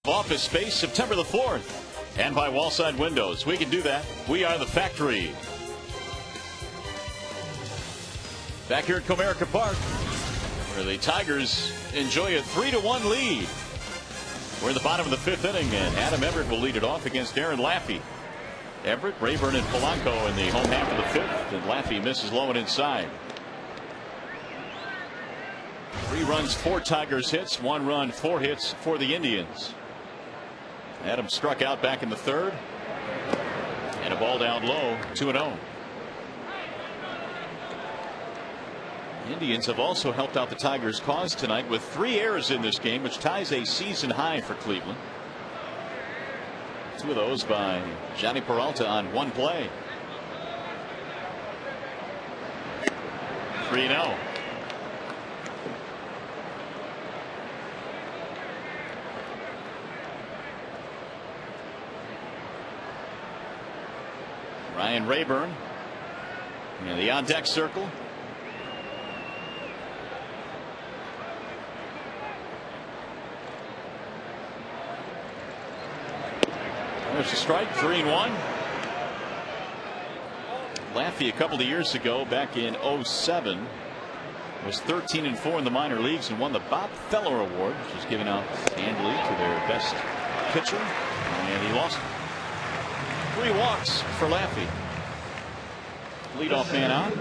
Office space September the 4th. And by Wallside Windows. We can do that. We are the factory. Back here at Comerica Park, where the Tigers enjoy a 3-1 lead. We're in the bottom of the 5th inning, and Adam Everett will lead it off against Aaron Laffey. Everett, Rayburn, and Polanco in the home half of the 5th, and Laffey misses low and inside. 3 runs, 4 Tigers hits, 1 run, 4 hits for the Indians. Adam struck out back in the 3rd, and a ball down low, 2-0. Indians have also helped out the Tigers' cause tonight with 3 errors in this game, which ties a season high for Cleveland. 2 of those by Johnny Peralta on 1 play. 3-0. Ryan Rayburn in the on-deck circle. There's a strike, 3-1. Laffey a couple of years ago, back in 07, was 13-4 in the minor leagues and won the Bob Feller Award, which is given out annually to their best pitcher, and he lost 3 walks for Laffey. Leadoff man out.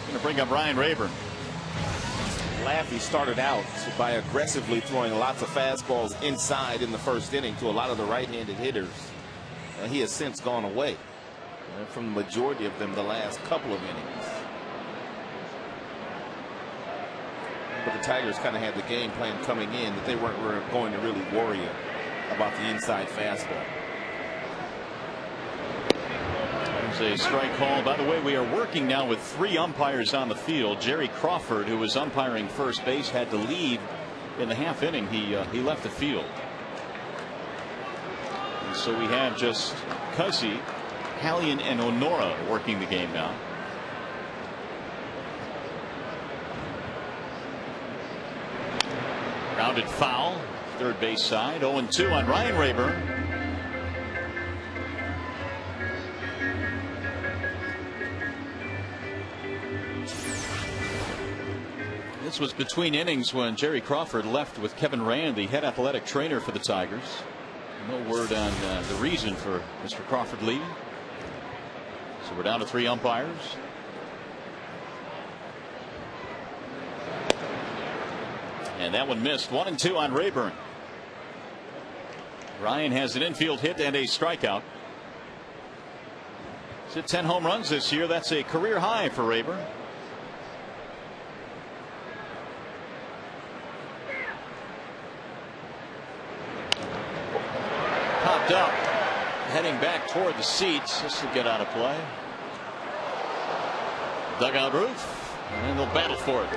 Going to bring up Ryan Rayburn. Laffey started out by aggressively throwing lots of fastballs inside in the 1st inning to a lot of the right-handed hitters. He has since gone away from the majority of them the last couple of innings. But the Tigers kind of had the game plan coming in that they weren't going to really worry about the inside fastball. There's a strike call. By the way, we are working now with 3 umpires on the field. Jerry Crawford, who was umpiring first base, had to leave in the half inning. He left the field. And so we have just Cuzzy, Hallion, and Honora working the game now. Grounded foul, 3rd base side. 0-2 on Ryan Rayburn. This was between innings when Jerry Crawford left with Kevin Rand, the head athletic trainer for the Tigers. No word on the reason for Mr. Crawford leaving. So we're down to 3 umpires. And that one missed. 1-2 on Rayburn. Ryan has an infield hit and a strikeout. He's hit 10 home runs this year. That's a career high for Rayburn. Popped up, heading back toward the seats. This will get out of play. Dugout roof, and they'll battle for it.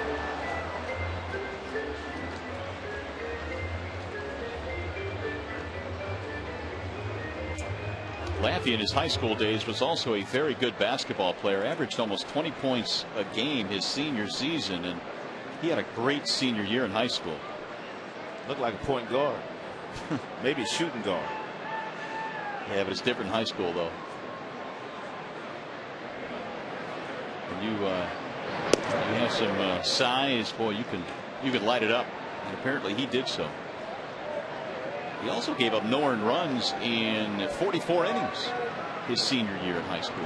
Laffey in his high school days was also a very good basketball player. Averaged almost 20 points a game his senior season, and he had a great senior year in high school. Looked like a point guard. Maybe a shooting guard. Yeah, but it's different in high school, though. When you have some size, boy, you can light it up. And apparently he did so. He also gave up no earned runs in 44 innings his senior year in high school.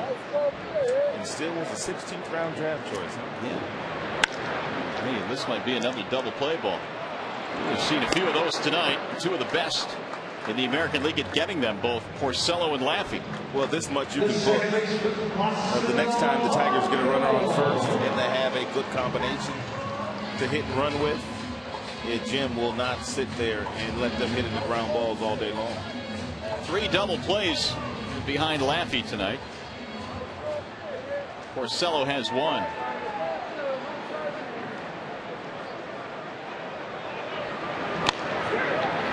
And still was a 16th round draft choice. Yeah. Hey, this might be another double play ball. We've seen a few of those tonight. 2 of the best in the American League at getting them, both Porcello and Laffey. Well, this much you can book. The next time the Tigers get a runner on first and they have a good combination to hit and run with, Jim will not sit there and let them hit in the ground balls all day long. 3 double plays behind Laffey tonight. Porcello has 1.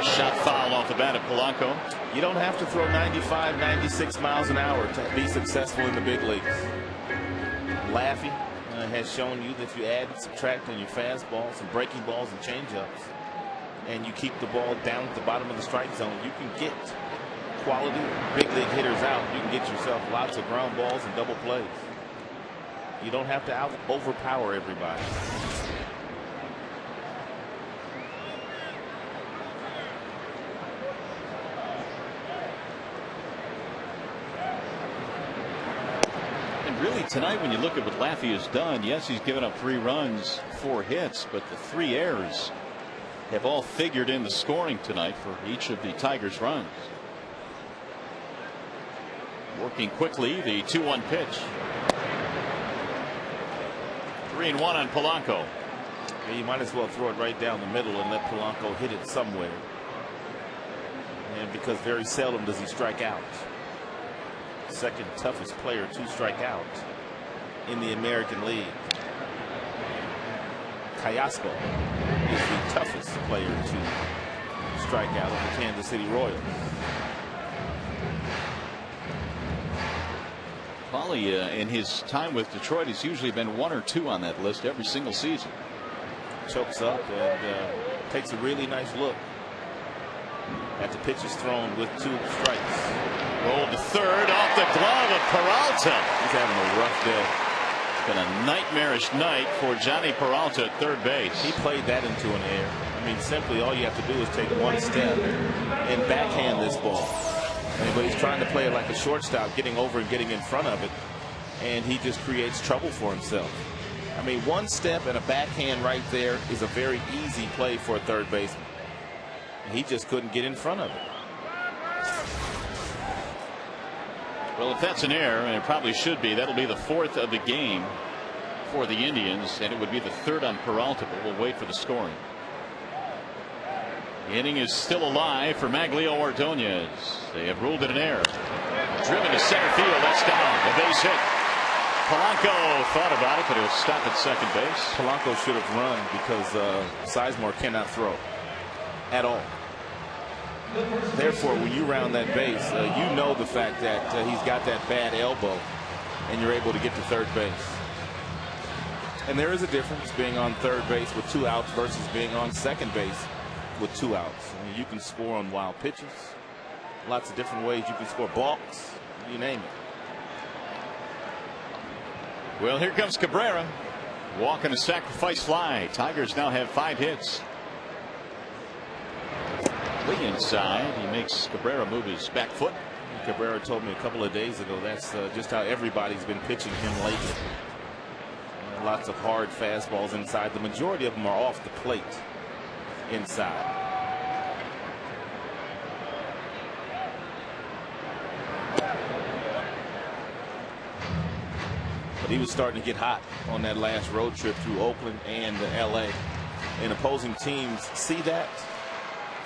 Shot foul off the bat of Polanco. You don't have to throw 95, 96 miles an hour to be successful in the big leagues. Laffey has shown you that if you add and subtract on your fastballs and breaking balls and changeups, and you keep the ball down at the bottom of the strike zone, you can get quality big league hitters out. You can get yourself lots of ground balls and double plays. You don't have to overpower everybody. And really tonight, when you look at what Laffey has done, yes, he's given up 3 runs, 4 hits, but the 3 errors have all figured in the scoring tonight for each of the Tigers' runs. Working quickly, the 2-1 pitch. 3-1 on Polanco. Yeah, you might as well throw it right down the middle and let Polanco hit it somewhere. And because very seldom does he strike out. Second toughest player to strike out in the American League. Callasco is the toughest player to strike out of the Kansas City Royals. Polly, in his time with Detroit, has usually been 1 or 2 on that list every single season. Chokes up and takes a really nice look at the pitches thrown with 2 strikes. Rolled to third off the glove of Peralta. He's having a rough day. It's been a nightmarish night for Johnny Peralta at third base. He played that into an air. I mean, simply all you have to do is take 1 step and backhand this ball. But he's trying to play it like a shortstop, getting over and getting in front of it, and he just creates trouble for himself. I mean, 1 step and a backhand right there is a very easy play for a third baseman. He just couldn't get in front of it. Well, if that's an error, and it probably should be, that'll be the 4th of the game for the Indians, and it would be the 3rd on Peralta, but we'll wait for the scoring. The inning is still alive for Maglio Ordonez. They have ruled it an error. Driven to center field. That's down. A base hit. Polanco thought about it, but he'll stop at second base. Polanco should have run because Sizemore cannot throw at all. Therefore, when you round that base, you know the fact that he's got that bad elbow, and you're able to get to third base. And there is a difference being on third base with 2 outs versus being on second base with 2 outs. I mean, you can score on wild pitches. Lots of different ways you can score, balks, you name it. Well, here comes Cabrera. Walking a sacrifice fly. Tigers now have 5 hits. Way inside. He makes Cabrera move his back foot. Cabrera told me a couple of days ago that's just how everybody's been pitching him lately. Lots of hard fastballs inside. The majority of them are off the plate inside. But he was starting to get hot on that last road trip through Oakland and LA. And opposing teams see that,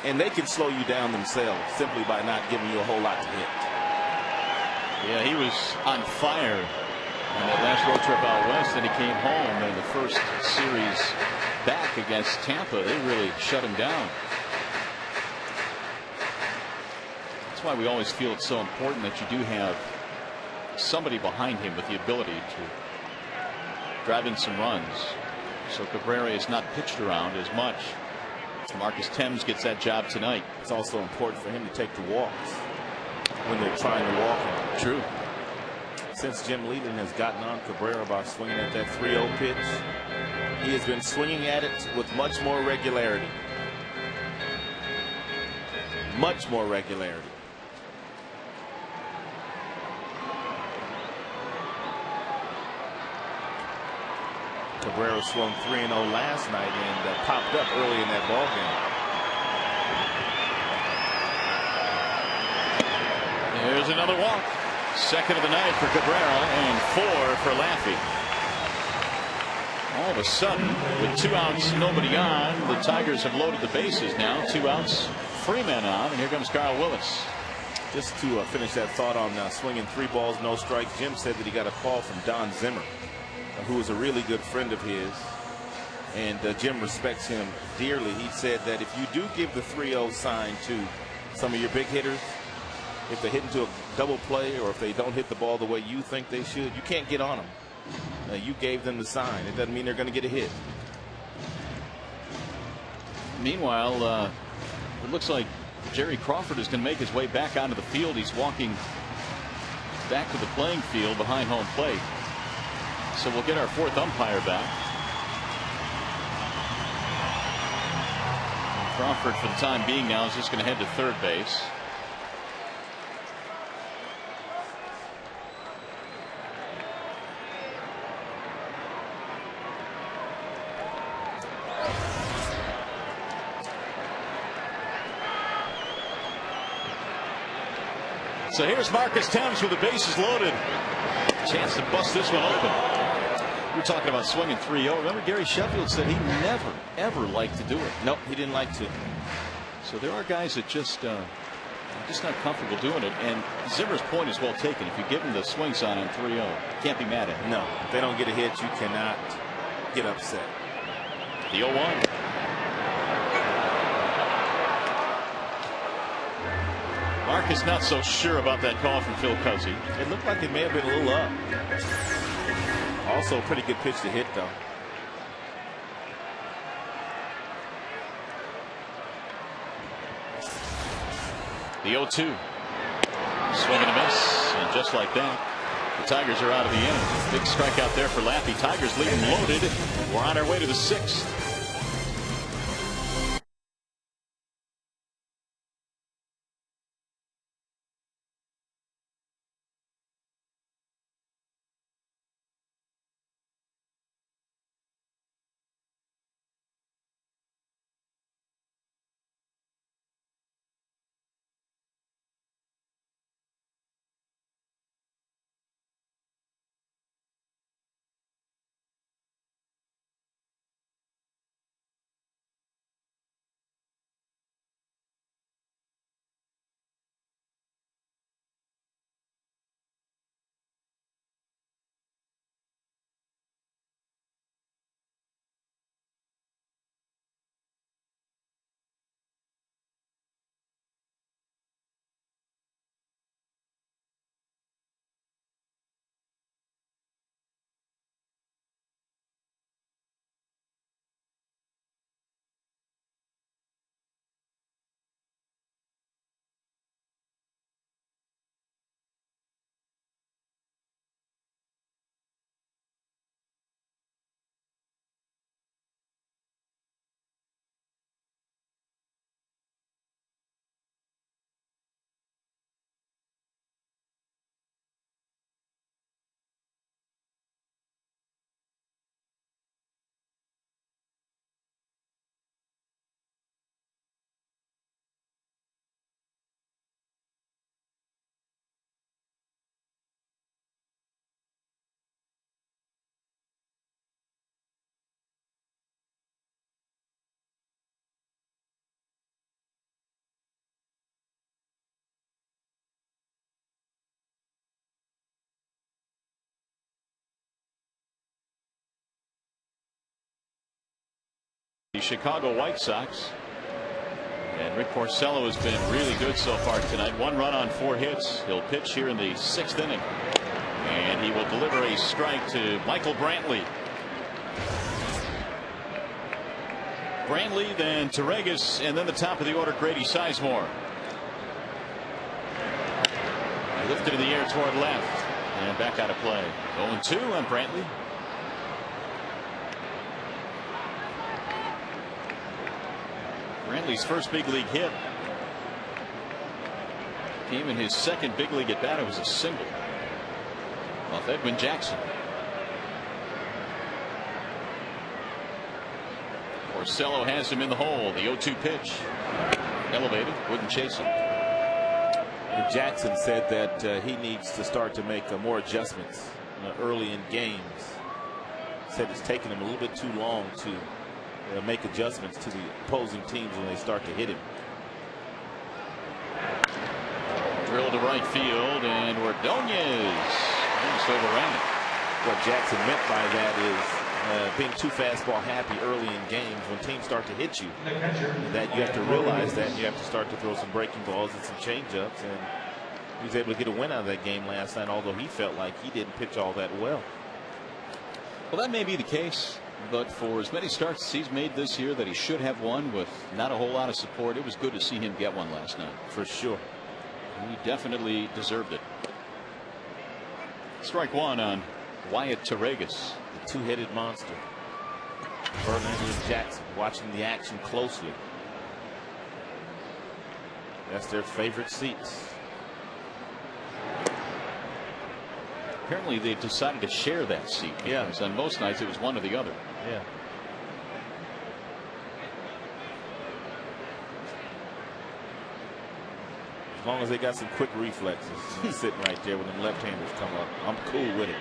and they can slow you down themselves simply by not giving you a whole lot to hit. Yeah, he was on fire on that last road trip out west, and he came home in the first series back against Tampa. They really shut him down. That's why we always feel it's so important that you do have somebody behind him with the ability to drive in some runs. So Cabrera is not pitched around as much. Marcus Thames gets that job tonight. It's also important for him to take the walks when they're trying to walk him. True. Since Jim Leland has gotten on Cabrera by swinging at that 3-0 pitch, he has been swinging at it with much more regularity. Much more regularity. Cabrera swung 3-0 last night and popped up early in that ball game. There's another walk. Second of the night for Cabrera and 4 for Laffey. All of a sudden, with 2 outs, nobody on, the Tigers have loaded the bases now. 2 outs, 3 men on, and here comes Carl Willis. Just to finish that thought on swinging 3 balls, no strikes, Jim said that he got a call from Don Zimmer, who is a really good friend of his, and Jim respects him dearly. He said that if you do give the 3-0 sign to some of your big hitters, if they hit into a double play or if they don't hit the ball the way you think they should, you can't get on them. You gave them the sign. It doesn't mean they're going to get a hit. Meanwhile, it looks like Jerry Crawford is going to make his way back onto the field. He's walking back to the playing field behind home plate. So we'll get our fourth umpire back. Crawford, for the time being now, is just going to head to third base. So here's Marcus Thames with the bases loaded. Chance to bust this one open. We're talking about swinging 3-0. Remember, Gary Sheffield said he never, ever liked to do it. Nope, he didn't like to. So there are guys that just not comfortable doing it. And Zimmer's point is well taken. If you give him the swing sign on 3-0, you can't be mad at him. No, if they don't get a hit, you cannot get upset. The 0-1. Marcus not so sure about that call from Phil Cuzzi. It looked like it may have been a little up. Also a pretty good pitch to hit, though. The 0-2. Swing and a miss. And just like that, the Tigers are out of the inning. Big strikeout there for Lappy. Tigers leading loaded. We're on our way to the 6th. The Chicago White Sox. And Rick Porcello has been really good so far tonight. 1 run on 4 hits. He'll pitch here in the 6th inning. And he will deliver a strike to Michael Brantley. Brantley, then Torregas, and then the top of the order, Grady Sizemore. Lifted in the air toward left. And back out of play. 0-2 on Brantley. Brantley's first big league hit came in his 2nd big league at bat. It was a single off Edwin Jackson. Porcello has him in the hole. The 0-2 pitch elevated, wouldn't chase him. And Jackson said that he needs to start to make more adjustments early in games. Said it's taken him a little bit too long to make adjustments to the opposing teams when they start to hit him. Drilled to right field, and Ordonez almost overran it. What Jackson meant by that is being too fastball happy early in games when teams start to hit you. That you have to realize that, and you have to start to throw some breaking balls and some changeups. And he was able to get a win out of that game last night, although he felt like he didn't pitch all that well. Well, that may be the case. But for as many starts as he's made this year that he should have won with not a whole lot of support, it was good to see him get one last night. For sure. He definitely deserved it. Strike one on Wyatt Torregas. The two-headed monster. Verlander and Jackson watching the action closely. That's their favorite seats. Apparently they decided to share that seat. Yeah. Because on most nights it was one or the other. Yeah. As long as they got some quick reflexes. He's sitting right there when them left-handers come up. I'm cool with it.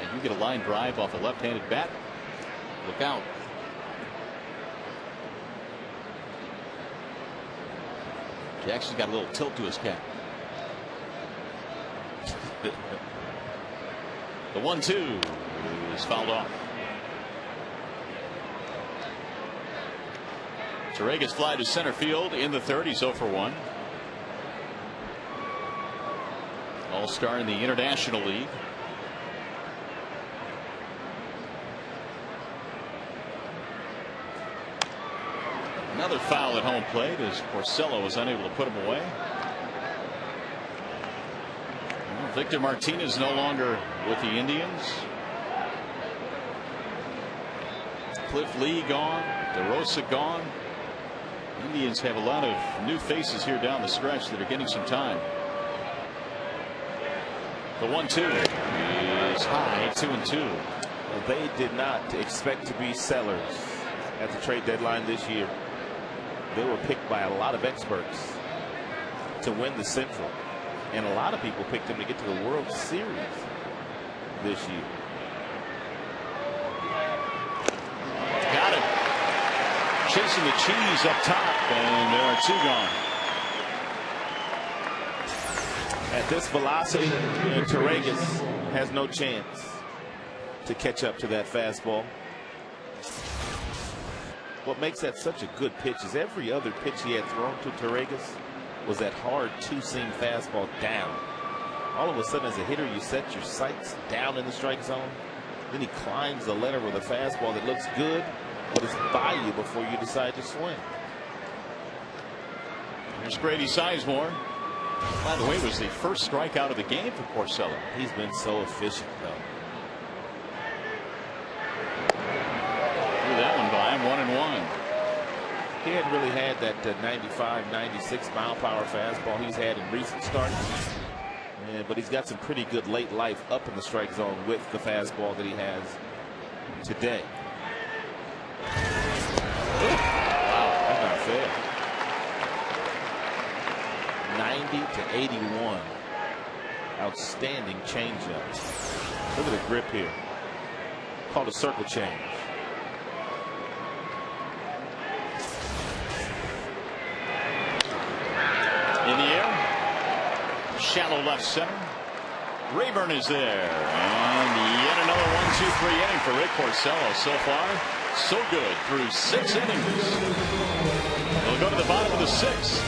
And you get a line drive off a left-handed bat, look out. Jackson's got a little tilt to his cap. The 1-2 is fouled off. Torregas fly to center field in the third. He's 0 for 1. All-star in the International League. Another foul at home plate as Porcello was unable to put him away. Well, Victor Martinez no longer with the Indians. Cliff Lee gone. DeRosa gone. Indians have a lot of new faces here down the stretch that are getting some time. The 1-2 is high, 2-2. Well, they did not expect to be sellers at the trade deadline this year. They were picked by a lot of experts to win the Central, and a lot of people picked them to get to the World Series this year. Got it. Chasing the cheese up top, and there are 2 gone. At this velocity, Torregas has no chance to catch up to that fastball. What makes that such a good pitch is every other pitch he had thrown to Torregas was that hard two-seam fastball down. All of a sudden, as a hitter, you set your sights down in the strike zone. Then he climbs the letter with a fastball that looks good, but it's by you before you decide to swing. Here's Grady Sizemore. By the way, it was the first strikeout of the game for Porcello. He's been so efficient, though. Threw that one by him, 1-1. He hadn't really had that 95, 96 mile per hour fastball he's had in recent starts. But he's got some pretty good late life up in the strike zone with the fastball that he has today. Wow, that's not fair. 90 to 81. Outstanding changeup. Look at the grip here. Called a circle change. In the air. Shallow left center. Rayburn is there. And yet another 1-2-3 inning for Rick Porcello. So far, so good through 6 innings. We'll go to the bottom of the 6th.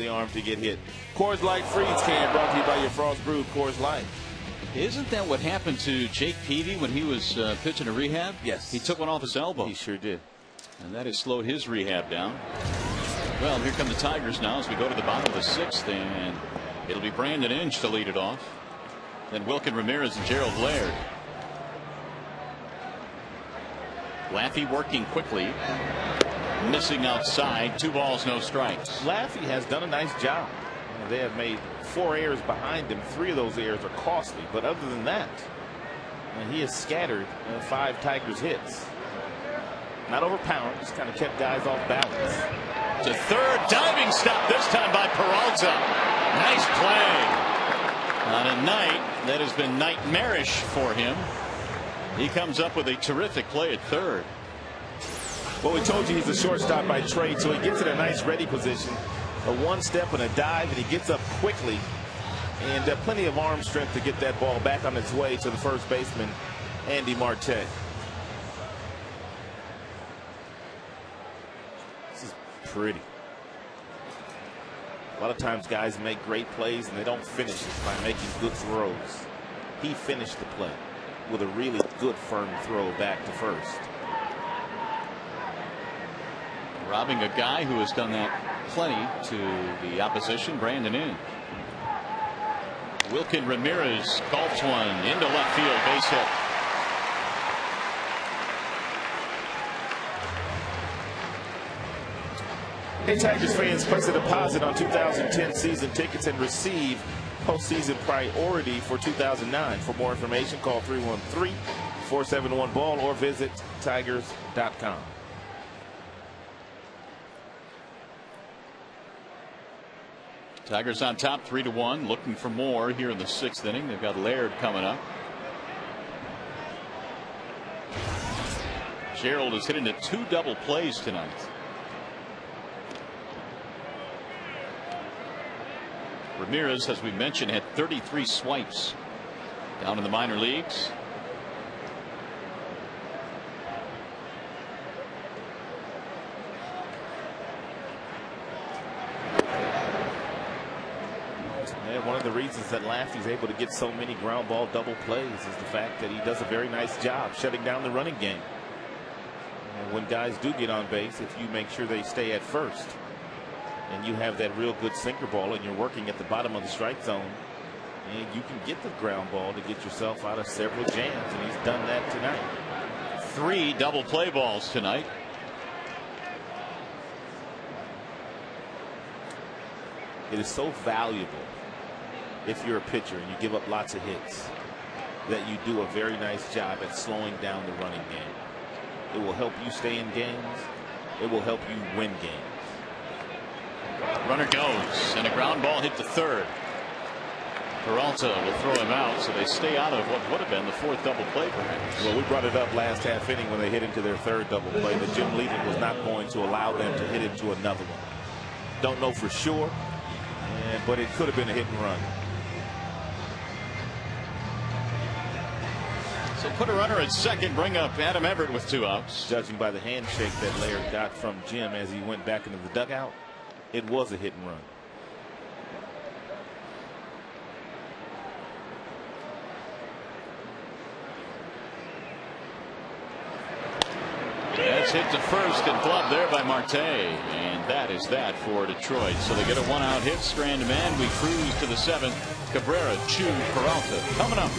The arm to get hit. Coors Light Freeze Can brought to you by your Frost Brewed Coors Light. Isn't that what happened to Jake Peavy when he was pitching to rehab? Yes. He took one off his elbow. He sure did. And that has slowed his rehab down. Well, here come the Tigers now as we go to the bottom of the sixth, and it'll be Brandon Inge to lead it off. Then Wilkin Ramirez and Gerald Laird. Laffey working quickly. Missing outside. 2 balls, no strikes. Laffey has done a nice job. They have made 4 errors behind him. 3 of those errors are costly. But other than that, he has scattered 5 Tigers hits. Not overpowered, just kind of kept guys off balance. To third, diving stop this time by Peralta. Nice play. On a night that has been nightmarish for him, he comes up with a terrific play at third. Well, we told you he's a shortstop by trade, so he gets in a nice ready position. A 1-step and a dive, and he gets up quickly. And plenty of arm strength to get that ball back on its way to the first baseman, Andy Marte. This is pretty. A lot of times guys make great plays and they don't finish it by making good throws. He finished the play with a really good firm throw back to first. Robbing a guy who has done that plenty to the opposition, Brandon Inge. Wilkin Ramirez gulps one into left field, base hit. Hey, Tigers fans, place a deposit on 2010 season tickets and receive postseason priority for 2009. For more information, call 313-471-BALL or visit tigers.com. Tigers on top 3-1, looking for more here in the 6th inning. They've got Laird coming up. Gerald has hit into 2 double plays tonight. Ramirez, as we mentioned, had 33 swipes down in the minor leagues. And one of the reasons that Laffey's able to get so many ground ball double plays is the fact that he does a very nice job shutting down the running game. And when guys do get on base, if you make sure they stay at first and you have that real good sinker ball and you're working at the bottom of the strike zone, and you can get the ground ball to get yourself out of several jams, and he's done that tonight. 3 double play balls tonight. It is so valuable if you're a pitcher and you give up lots of hits that you do a very nice job at slowing down the running game. It will help you stay in games. It will help you win games. Runner goes, and a ground ball hit to third. Peralta will throw him out, so they stay out of what would have been the 4th double play perhaps. Well, we brought it up last half inning when they hit into their 3rd double play that Jim Levy was not going to allow them to hit into another one. Don't know for sure, but it could have been a hit and run. So put a runner at second, bring up Adam Everett with 2 outs. Judging by the handshake that Laird got from Jim as he went back into the dugout, it was a hit and run. That's hit to first and gloved there by Marte, and that is that for Detroit. So they get a 1-out hit, strand man. We cruise to the 7th. Cabrera, Chu, Peralta coming up.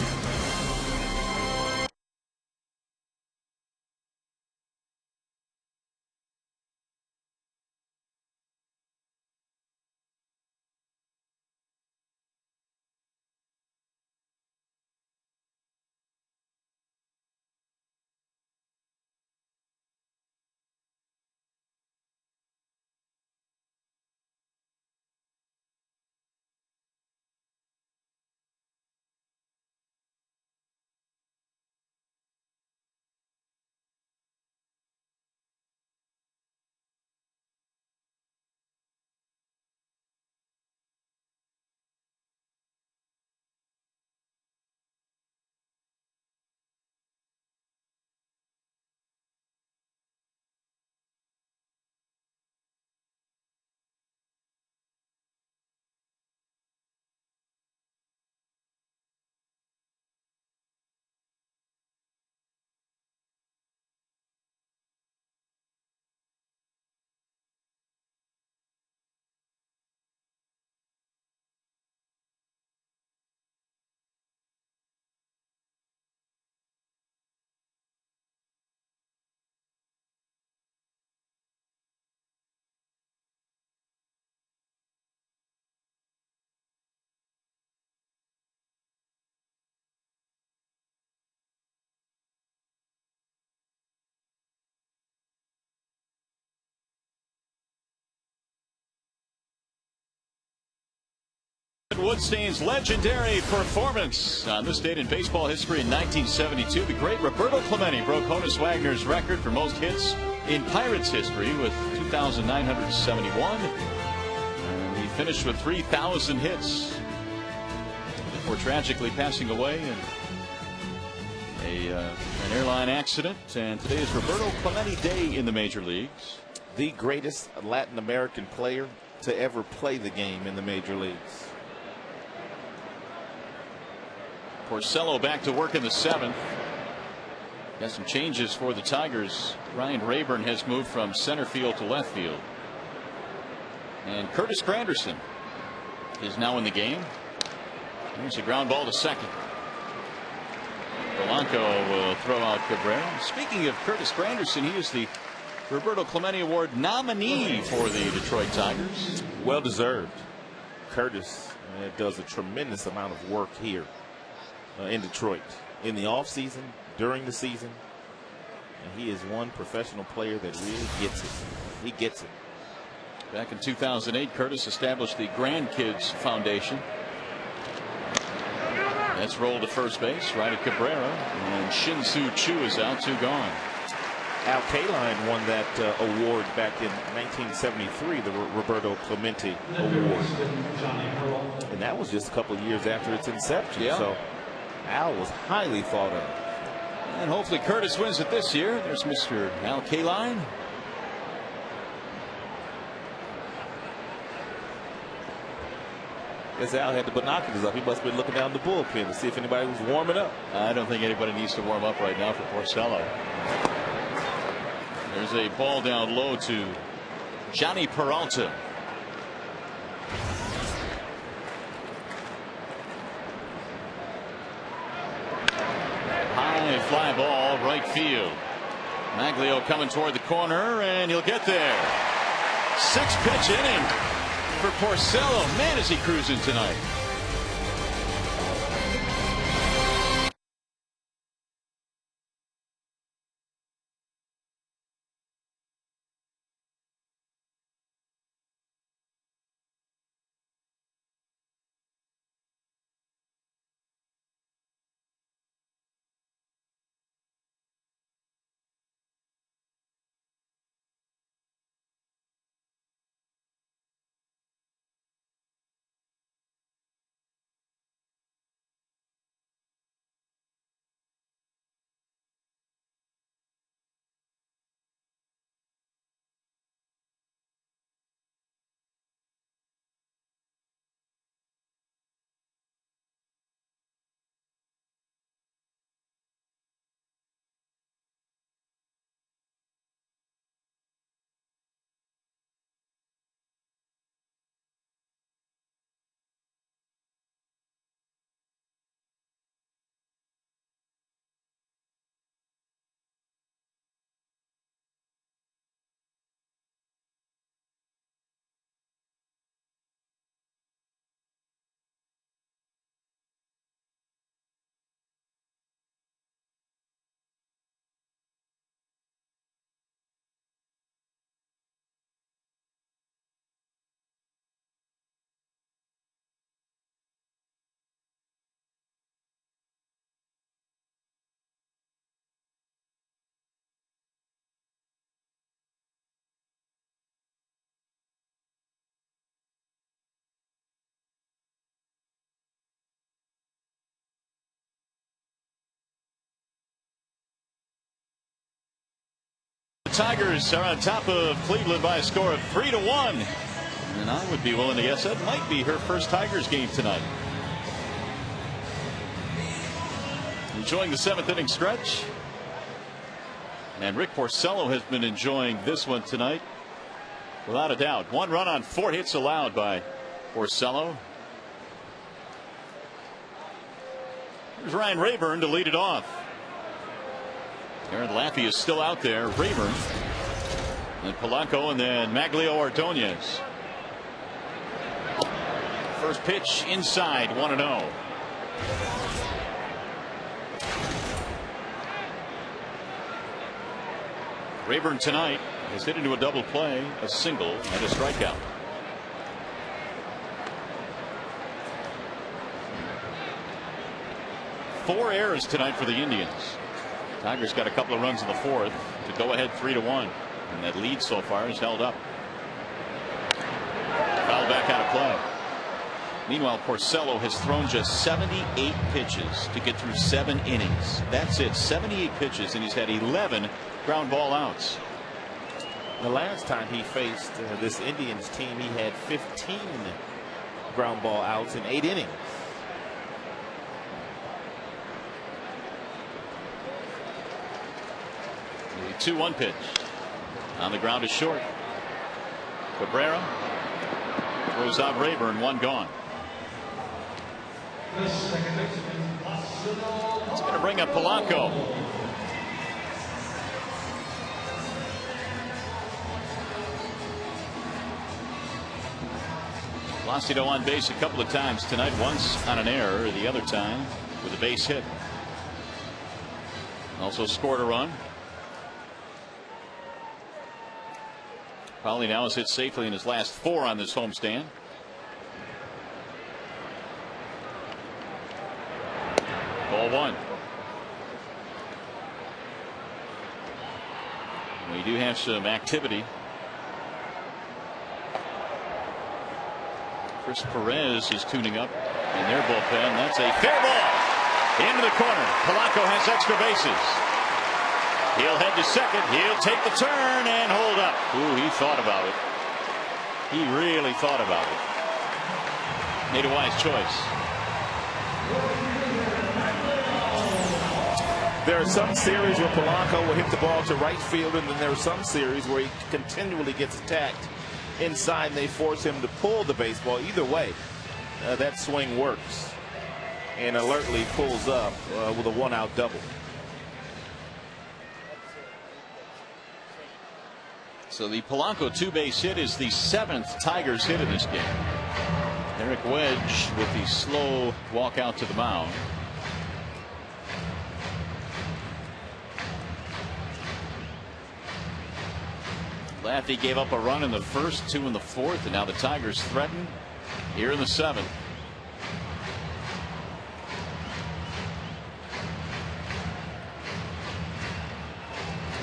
Woodstein's legendary performance on this date in baseball history in 1972. The great Roberto Clemente broke Honus Wagner's record for most hits in Pirates history with 2,971. And he finished with 3,000 hits before tragically passing away in an airline accident. And today is Roberto Clemente Day in the major leagues. The greatest Latin American player to ever play the game in the major leagues. Porcello back to work in the seventh. Got some changes for the Tigers. Ryan Rayburn has moved from center field to left field. And Curtis Granderson is now in the game. There's a ground ball to second. Polanco will throw out Cabrera. Speaking of Curtis Granderson, he is the Roberto Clemente Award nominee for the Detroit Tigers. Well deserved. Curtis does a tremendous amount of work here in Detroit in the offseason, during the season. And he is one professional player that really gets it. He gets it. Back in 2008, Curtis established the Grandkids Foundation. That's rolled to first base, right at Cabrera. And Shin-Soo Choo is out, 2 gone. Al Kaline won that award back in 1973, the Roberto Clemente Award. And that was just a couple of years after its inception. Yeah. So Al was highly thought of. And hopefully Curtis wins it this year. There's Mr. Al Kaline. As Al had the binoculars up, he must have been looking down the bullpen to see if anybody was warming up. I don't think anybody needs to warm up right now for Porcello. There's a ball down low to Johnny Peralta. High fly ball, right field. Maglio coming toward the corner, and he'll get there. 6-pitch inning for Porcello. Man, is he cruising tonight. The Tigers are on top of Cleveland by a score of 3-1. And I would be willing to guess that might be her first Tigers game tonight. Enjoying the 7th inning stretch. And Rick Porcello has been enjoying this one tonight, without a doubt. 1 run on 4 hits allowed by Porcello. Here's Ryan Rayburn to lead it off. Aaron Laffey is still out there. Rayburn and Polanco, and then Maglio Ordonez. First pitch inside, 1-0. Rayburn tonight has hit into a double play, a single, and a strikeout. 4 errors tonight for the Indians. Tigers got a couple of runs in the 4th to go ahead 3-1, and that lead so far is held up. Foul back out of play. Meanwhile, Porcello has thrown just 78 pitches to get through 7 innings. That's it, 78 pitches, and he's had 11 ground ball outs. The last time he faced this Indians team, he had 15 ground ball outs in 8 innings. The 2-1 pitch on the ground is short. Cabrera throws out Rayburn, 1 gone. It's going to bring up Polanco. Placido on base a couple of times tonight, once on an error, the other time with a base hit. Also scored a run. Probably now has hit safely in his last 4 on this homestand. Ball 1. We do have some activity. Chris Perez is tuning up in their bullpen. That's a fair ball into the corner. Polanco has extra bases. He'll head to second. He'll take the turn and hold up. Ooh, he thought about it. He really thought about it. Made a wise choice. There are some series where Polanco will hit the ball to right field, and then there are some series where he continually gets attacked inside and they force him to pull the baseball. Either way, that swing works and alertly pulls up with a 1-out double. So the Polanco 2-base hit is the 7th Tigers hit in this game. Eric Wedge with the slow walk out to the mound. Laffey gave up a run in the 1st, 2 in the 4th, and now the Tigers threaten here in the 7th.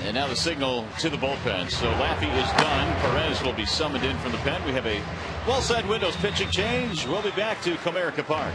And now the signal to the bullpen. So Laffey is done. Perez will be summoned in from the pen. We have a well-side windows pitching change. We'll be back to Comerica Park.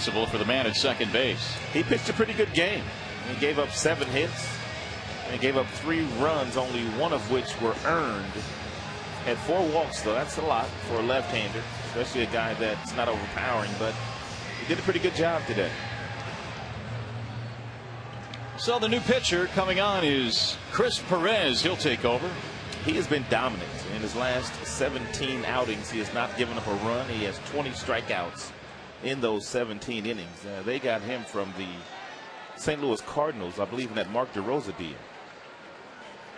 For the man at second base. He pitched a pretty good game. He gave up 7 hits and he gave up 3 runs, only 1 of which were earned. Had 4 walks, though. That's a lot for a left-hander, especially a guy that's not overpowering, but he did a pretty good job today. So the new pitcher coming on is Chris Perez. He'll take over. He has been dominant in his last 17 outings. He has not given up a run. He has 20 strikeouts in those 17 innings. They got him from the St. Louis Cardinals, I believe, in that Mark DeRosa deal.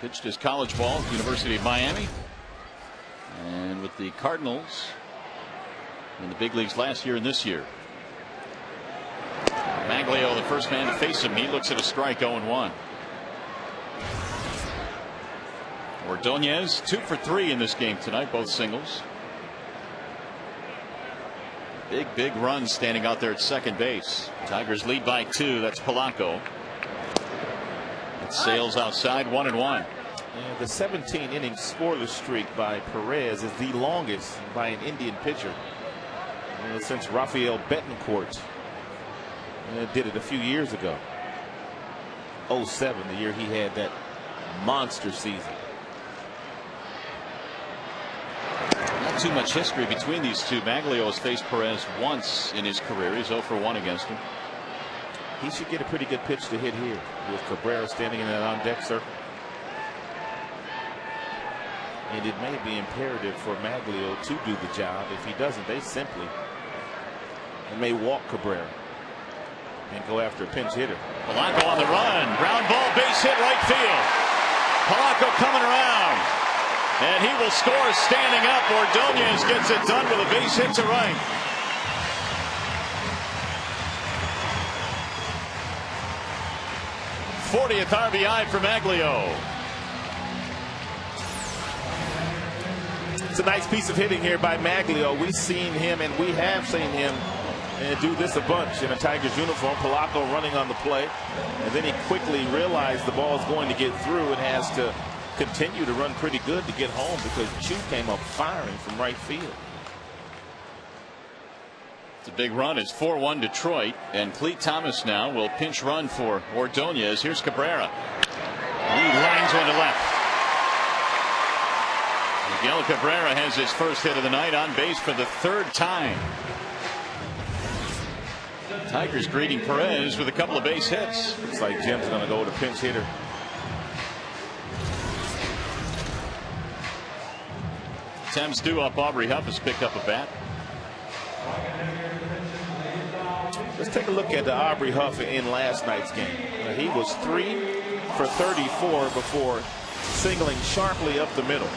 Pitched his college ball at the University of Miami. And with the Cardinals in the big leagues last year and this year. Maglio, the first man to face him. He looks at a strike, 0-1. Ordonez 2 for 3 in this game tonight, both singles. Big run standing out there at second base. Tigers lead by 2. That's Polanco. It sails outside, 1-1. And the 17-inning scoreless streak by Perez is the longest by an Indian pitcher since Rafael Betancourt did it a few years ago. 07, the year he had that monster season. Not too much history between these two. Maglio has faced Perez once in his career. He's 0 for 1 against him. He should get a pretty good pitch to hit here with Cabrera standing in that on-deck circle. And it may be imperative for Maglio to do the job. If he doesn't, they simply may walk Cabrera and go after a pinch hitter. Polanco on the run. Ground ball, base hit, right field. Polanco coming around. And he will score standing up. Ordonez gets it done with a base hit to right. '40th RBI for Maglio. It's a nice piece of hitting here by Maglio. We've seen him, and we have seen him do this a bunch in a Tigers uniform. Polanco running on the play, and then he quickly realized the ball is going to get through and has to continue to run pretty good to get home because Chu came up firing from right field. It's a big run. It's 4-1 Detroit, and Clete Thomas now will pinch run for Ordonez. Here's Cabrera. He lines one to left. Miguel Cabrera has his first hit of the night, on base for the 3rd time. Tigers greeting Perez with a couple of base hits. Looks like Jim's going to go with a pinch hitter. Thames due up. Aubrey Huff has picked up a bat. Let's take a look at the Aubrey Huff in last night's game. He was 3 for 34 before singling sharply up the middle.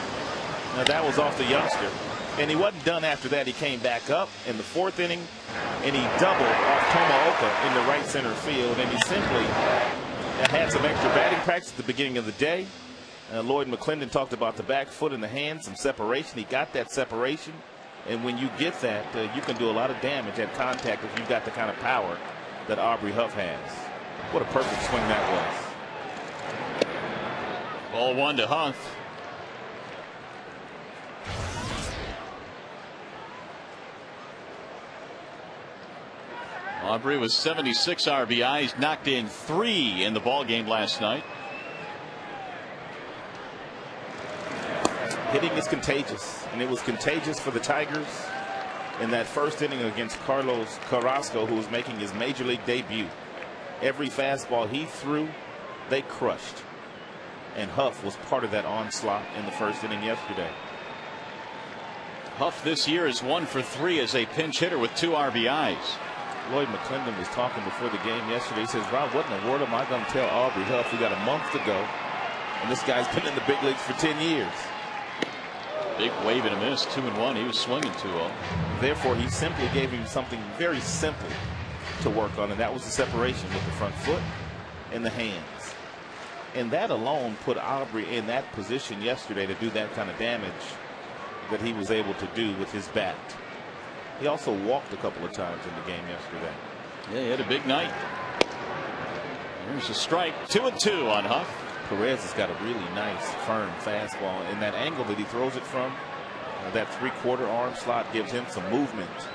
Now that was off the youngster, and he wasn't done after that. He came back up in the 4th inning, and he doubled off Tomaoka in the right center field, and he simply had some extra batting practice at the beginning of the day. Lloyd McClendon talked about the back foot and the hand, some separation. He got that separation, and when you get that, you can do a lot of damage at contact if you've got the kind of power that Aubrey Huff has. What a perfect swing that was. Ball 1 to Huff. Aubrey with 76 RBIs, knocked in 3 in the ball game last night. Hitting is contagious, and it was contagious for the Tigers in that first inning against Carlos Carrasco, who was making his major league debut. Every fastball he threw, they crushed, and Huff was part of that onslaught in the first inning yesterday. Huff this year is 1 for 3 as a pinch hitter with 2 RBIs. Lloyd McClendon was talking before the game yesterday. He says, Rob, what in the world am I going to tell Aubrey Huff? We got a month to go, and this guy's been in the big leagues for 10 years. Big wave and a miss, 2-1. He was swinging 2-0. Therefore, he simply gave him something very simple to work on, and that was the separation with the front foot and the hands. And that alone put Aubrey in that position yesterday to do that kind of damage that he was able to do with his bat. He also walked a couple of times in the game yesterday. Yeah, he had a big night. Here's a strike, 2-2 on Huff. Perez has got a really nice, firm fastball, and that angle that he throws it from, that 3/4 arm slot, gives him some movement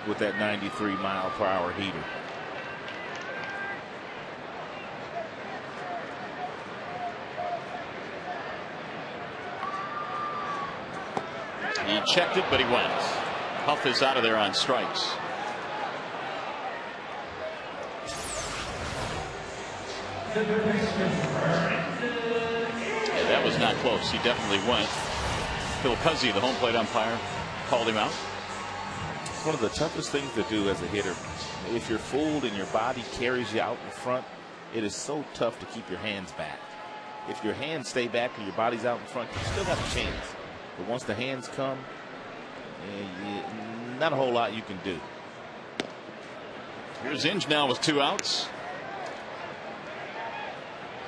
with that 93-mile-per-hour heater. He checked it, but he went. Huff is out of there on strikes. Yeah, that was not close. He definitely went. Phil Cuzzy, the home plate umpire, called him out. It's one of the toughest things to do as a hitter. If you're fooled and your body carries you out in front, it is so tough to keep your hands back. If your hands stay back and your body's out in front, you still have a chance. But once the hands come, not a whole lot you can do. Here's Inge now with 2 outs.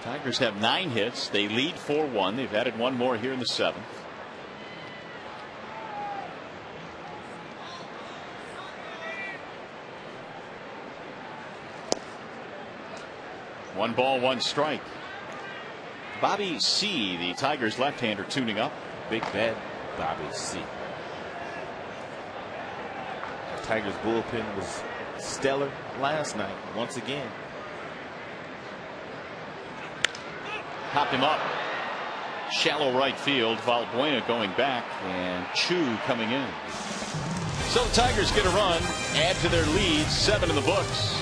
Tigers have 9 hits. They lead 4-1. They've added 1 more here in the 7th. One ball, 1 strike. Bobby C., the Tigers left-hander, tuning up. Big bad Bobby C. The Tigers bullpen was stellar last night once again. Popped him up. Shallow right field. Valbuena going back, and Chu coming in. So the Tigers get a run, add to their lead, 7 in the books.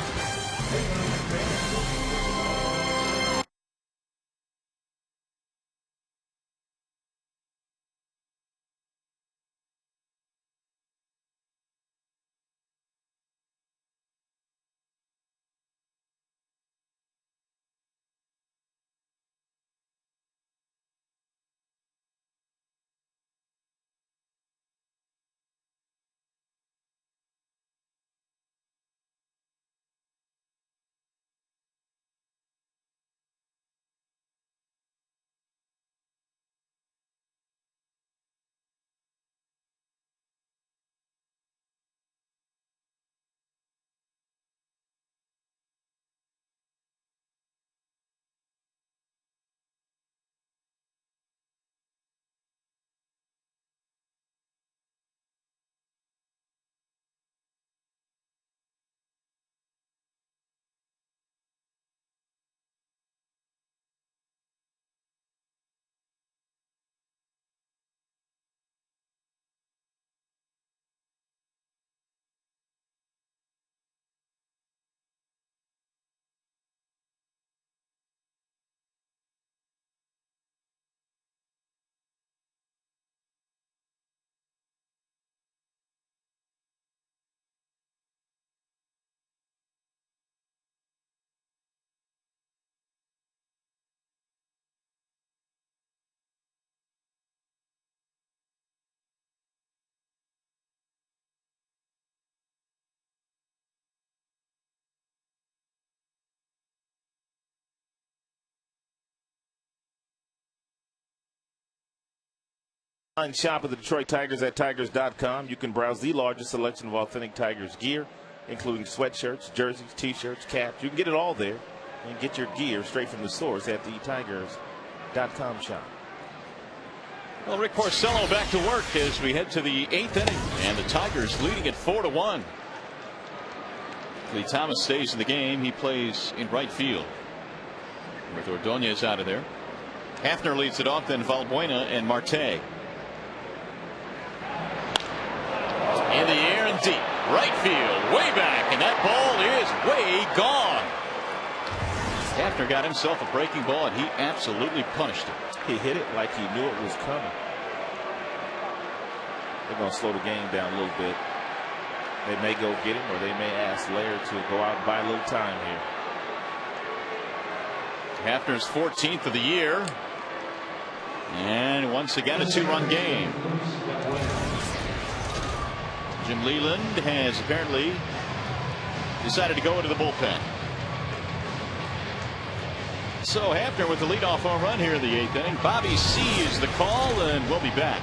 Online shop of the Detroit Tigers at Tigers.com. You can browse the largest selection of authentic Tigers gear, including sweatshirts, jerseys, t-shirts, caps. You can get it all there and get your gear straight from the source at the Tigers.com shop. Well, Rick Porcello back to work as we head to the 8th inning, and the Tigers leading at 4-1. Lee Thomas stays in the game. He plays in right field with Ordonez out of there. Hafner leads it off, then Valbuena and Marte. In the air and deep, right field, way back, and that ball is way gone. Hafner got himself a breaking ball, and he absolutely punished it. He hit it like he knew it was coming. They're going to slow the game down a little bit. They may go get him, or they may ask Laird to go out and buy a little time here. Hafner's 14th of the year. And once again, a 2-run game. Jim Leland has apparently decided to go into the bullpen. So Hafner with the leadoff home run here in the 8th inning. Bobby C. is the call, and we'll be back.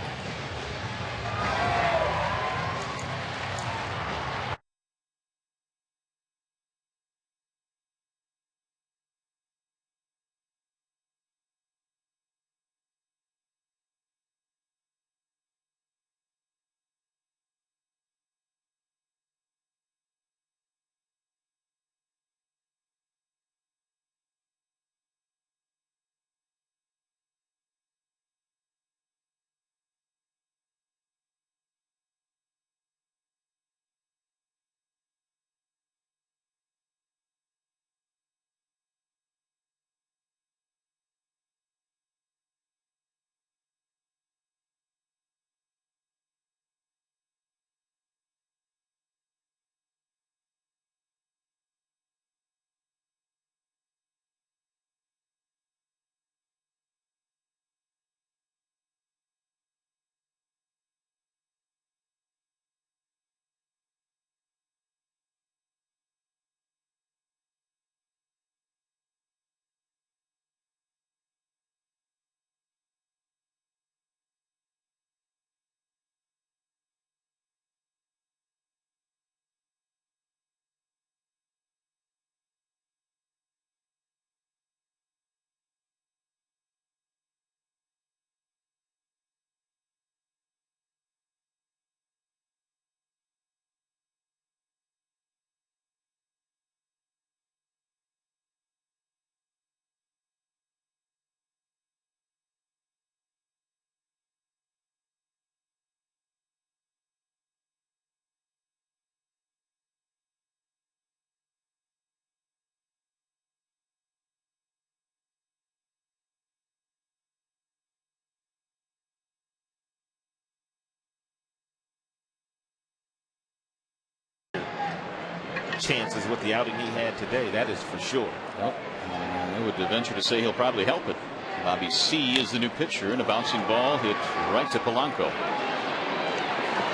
chances with the outing he had today. That is for sure. Yep. And I would venture to say he'll probably help it. Bobby C is the new pitcher, and a bouncing ball hit right to Polanco.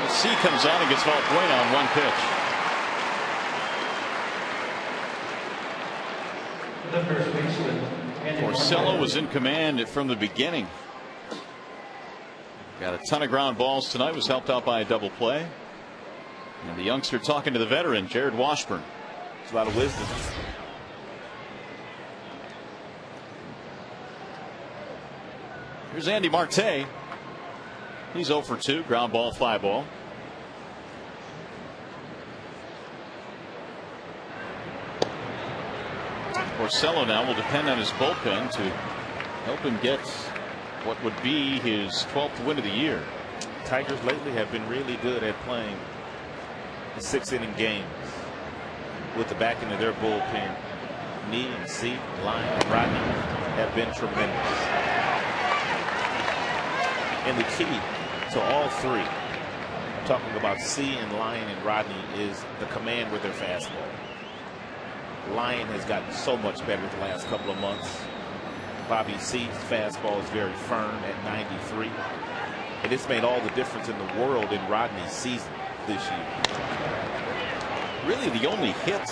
C comes out and gets foul point on one pitch. The first baseman, Andy Porcello Martinez. was in command from the beginning. Got a ton of ground balls tonight. Was helped out by a double play. And the youngster talking to the veteran, Jared Washburn. It's a lot of wisdom. Here's Andy Marte. He's 0 for 2. Ground ball, fly ball. Porcello now will depend on his bullpen to help him get what would be his 12th win of the year. Tigers lately have been really good at playing the 6-inning games with the backing of their bullpen. Nee and C, Lyon and Rodney have been tremendous. And the key to all three, I'm talking about C and Lyon and Rodney, is the command with their fastball. Lyon has gotten so much better the last couple of months. Bobby C's fastball is very firm at 93. And it's made all the difference in the world in Rodney's season this year. Really the only hit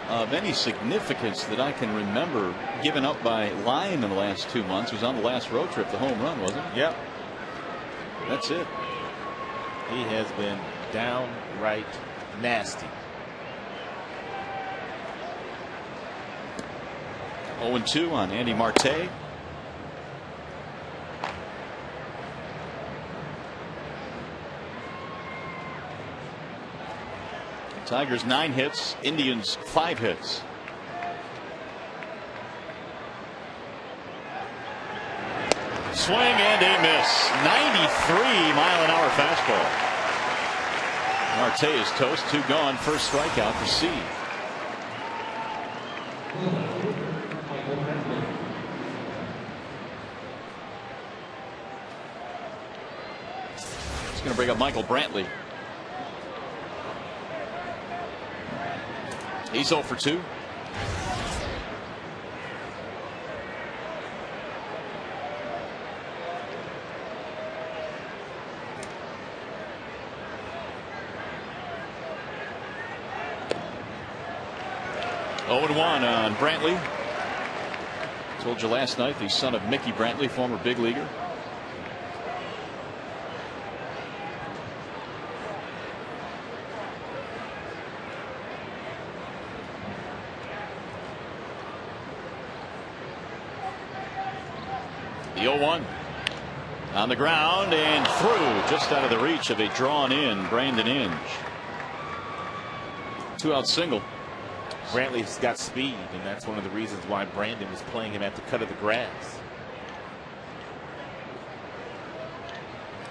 of any significance that I can remember given up by Lyon in the last 2 months was on the last road trip, the home run, wasn't it? Yep. That's it. He has been downright nasty. 0-2 on Andy Marte. Tigers 9 hits, Indians 5 hits. Swing and a miss. 93-mile-an-hour fastball. Marte is toast. 2 gone. First strikeout for C. It's going to bring up Michael Brantley. He's 0 for 2. Oh and 1 on Brantley. Told you last night, the son of Mickey Brantley, former big leaguer. The 0-1 on the ground and through, just out of the reach of a drawn in Brandon Inge. 2-out single. Brantley's got speed, and that's one of the reasons why Brandon was playing him at the cut of the grass.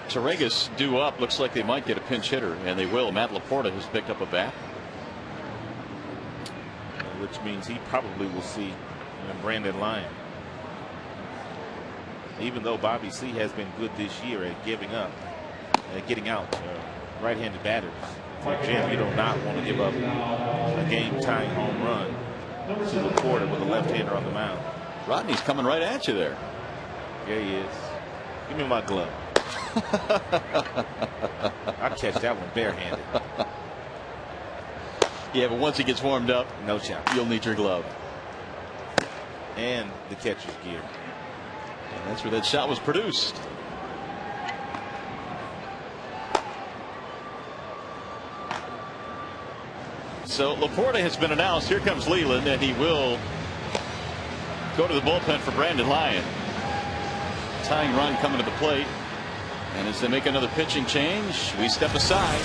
Torregas due up. Looks like they might get a pinch hitter, and they will. Matt Laporta has picked up a bat, Which means he probably will see Brandon Lyon. Even though Bobby C has been good this year at getting out right-handed batters. Jim, you do not want to give up a game-tying home run to Laporta with a left-hander on the mound. Rodney's coming right at you there. Yeah, he is. Give me my glove. I'll catch that one barehanded. Yeah, but once he gets warmed up, No chance. you'll need your glove. And the catcher's gear. And that's where that shot was produced. So Laporta has been announced. Here comes Leland, and he will go to the bullpen for Brandon Lyon. Tying run coming to the plate. And as they make another pitching change, we step aside.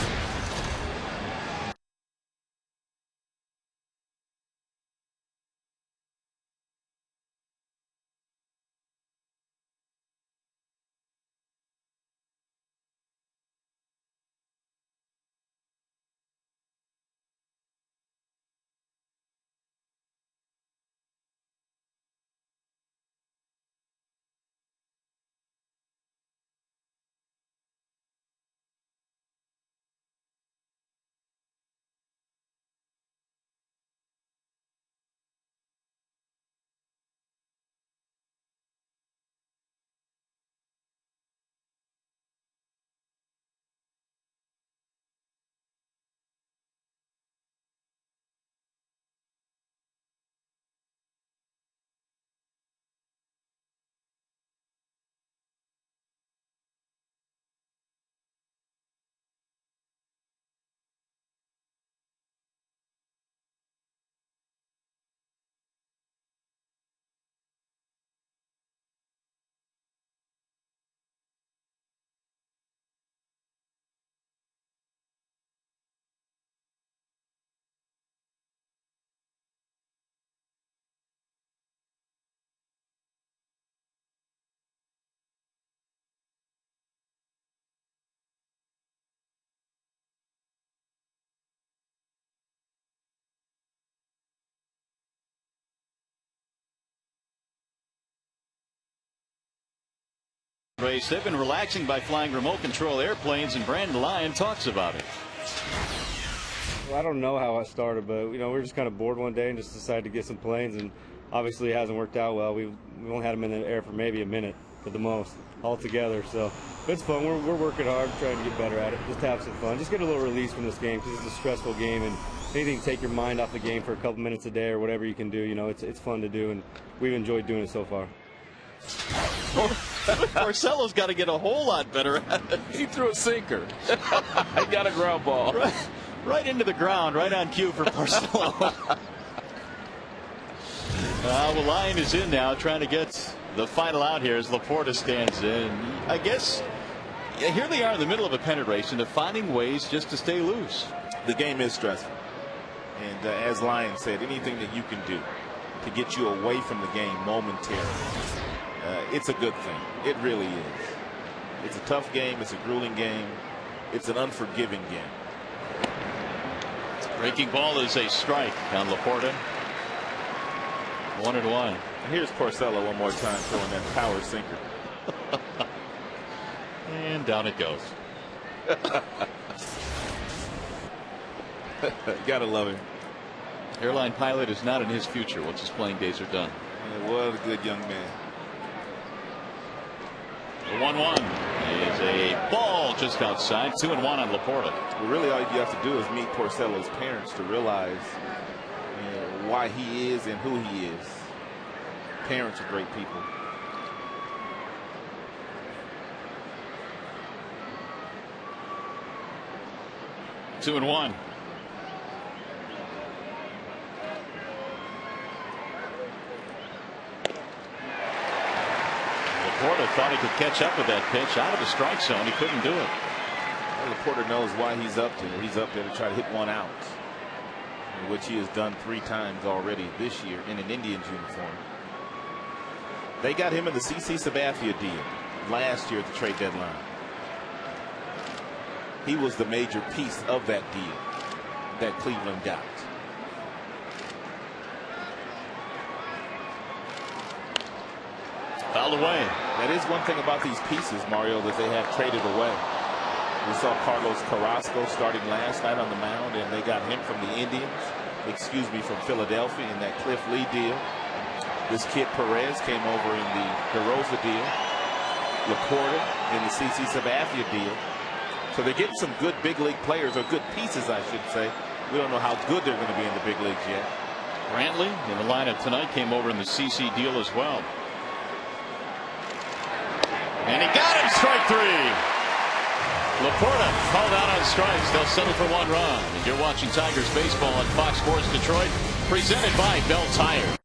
race. They've been relaxing by flying remote control airplanes, and Brandon Lyon talks about it. Well, I don't know how I started, but we were just kind of bored one day and just decided to get some planes, and obviously it hasn't worked out well. We only had them in the air for maybe a minute at the most altogether, so it's fun. We're working hard, trying to get better at it, just have some fun, just get a little release from this game because it's a stressful game, and anything to take your mind off the game for a couple minutes a day or whatever you can do, it's fun to do, and we've enjoyed doing it so far. Porcello's got to get a whole lot better at it. He threw a sinker. He got a ground ball. Right into the ground, right on cue for Porcello. The line is in now, trying to get the final out here as Laporta stands in. I guess here they are in the middle of a pennant race, and they're finding ways just to stay loose. The game is stressful. And as Lyon said, anything that you can do to get you away from the game momentarily, it's a good thing. It really is. It's a tough game. It's a grueling game. It's an unforgiving game. Breaking ball is a strike on Laporta. 1-1. And here's Porcello one more time throwing that power sinker. And down it goes. Gotta love him. Airline pilot is not in his future once his playing days are done. Yeah, what a good young man. The 1-1 is a ball just outside. 2-1 on Laporta. Well, really all you have to do is meet Porcello's parents to realize why he is and who he is. Parents are great people. Two and one. Laporta thought he could catch up with that pitch out of the strike zone. He couldn't do it. Well, Laporta knows why he's up there. He's up there to try to hit one out, which he has done 3 times already this year in an Indians uniform. They got him in the CC Sabathia deal last year at the trade deadline. He was the major piece of that deal that Cleveland got. Fouled away. That is one thing about these pieces, Mario, that they have traded away. We saw Carlos Carrasco starting last night on the mound, and they got him from the Indians, from Philadelphia in that Cliff Lee deal. This kid Perez came over in the DeRosa deal. Laporta in the CC Sabathia deal. So they're getting some good big league players, or good pieces, I should say. We don't know how good they're going to be in the big leagues yet. Brantley in the lineup tonight came over in the CC deal as well. And he got him, strike 3. Laporta called out on strikes. They'll settle for 1 run. And you're watching Tigers baseball on Fox Sports Detroit, presented by Bell Tire.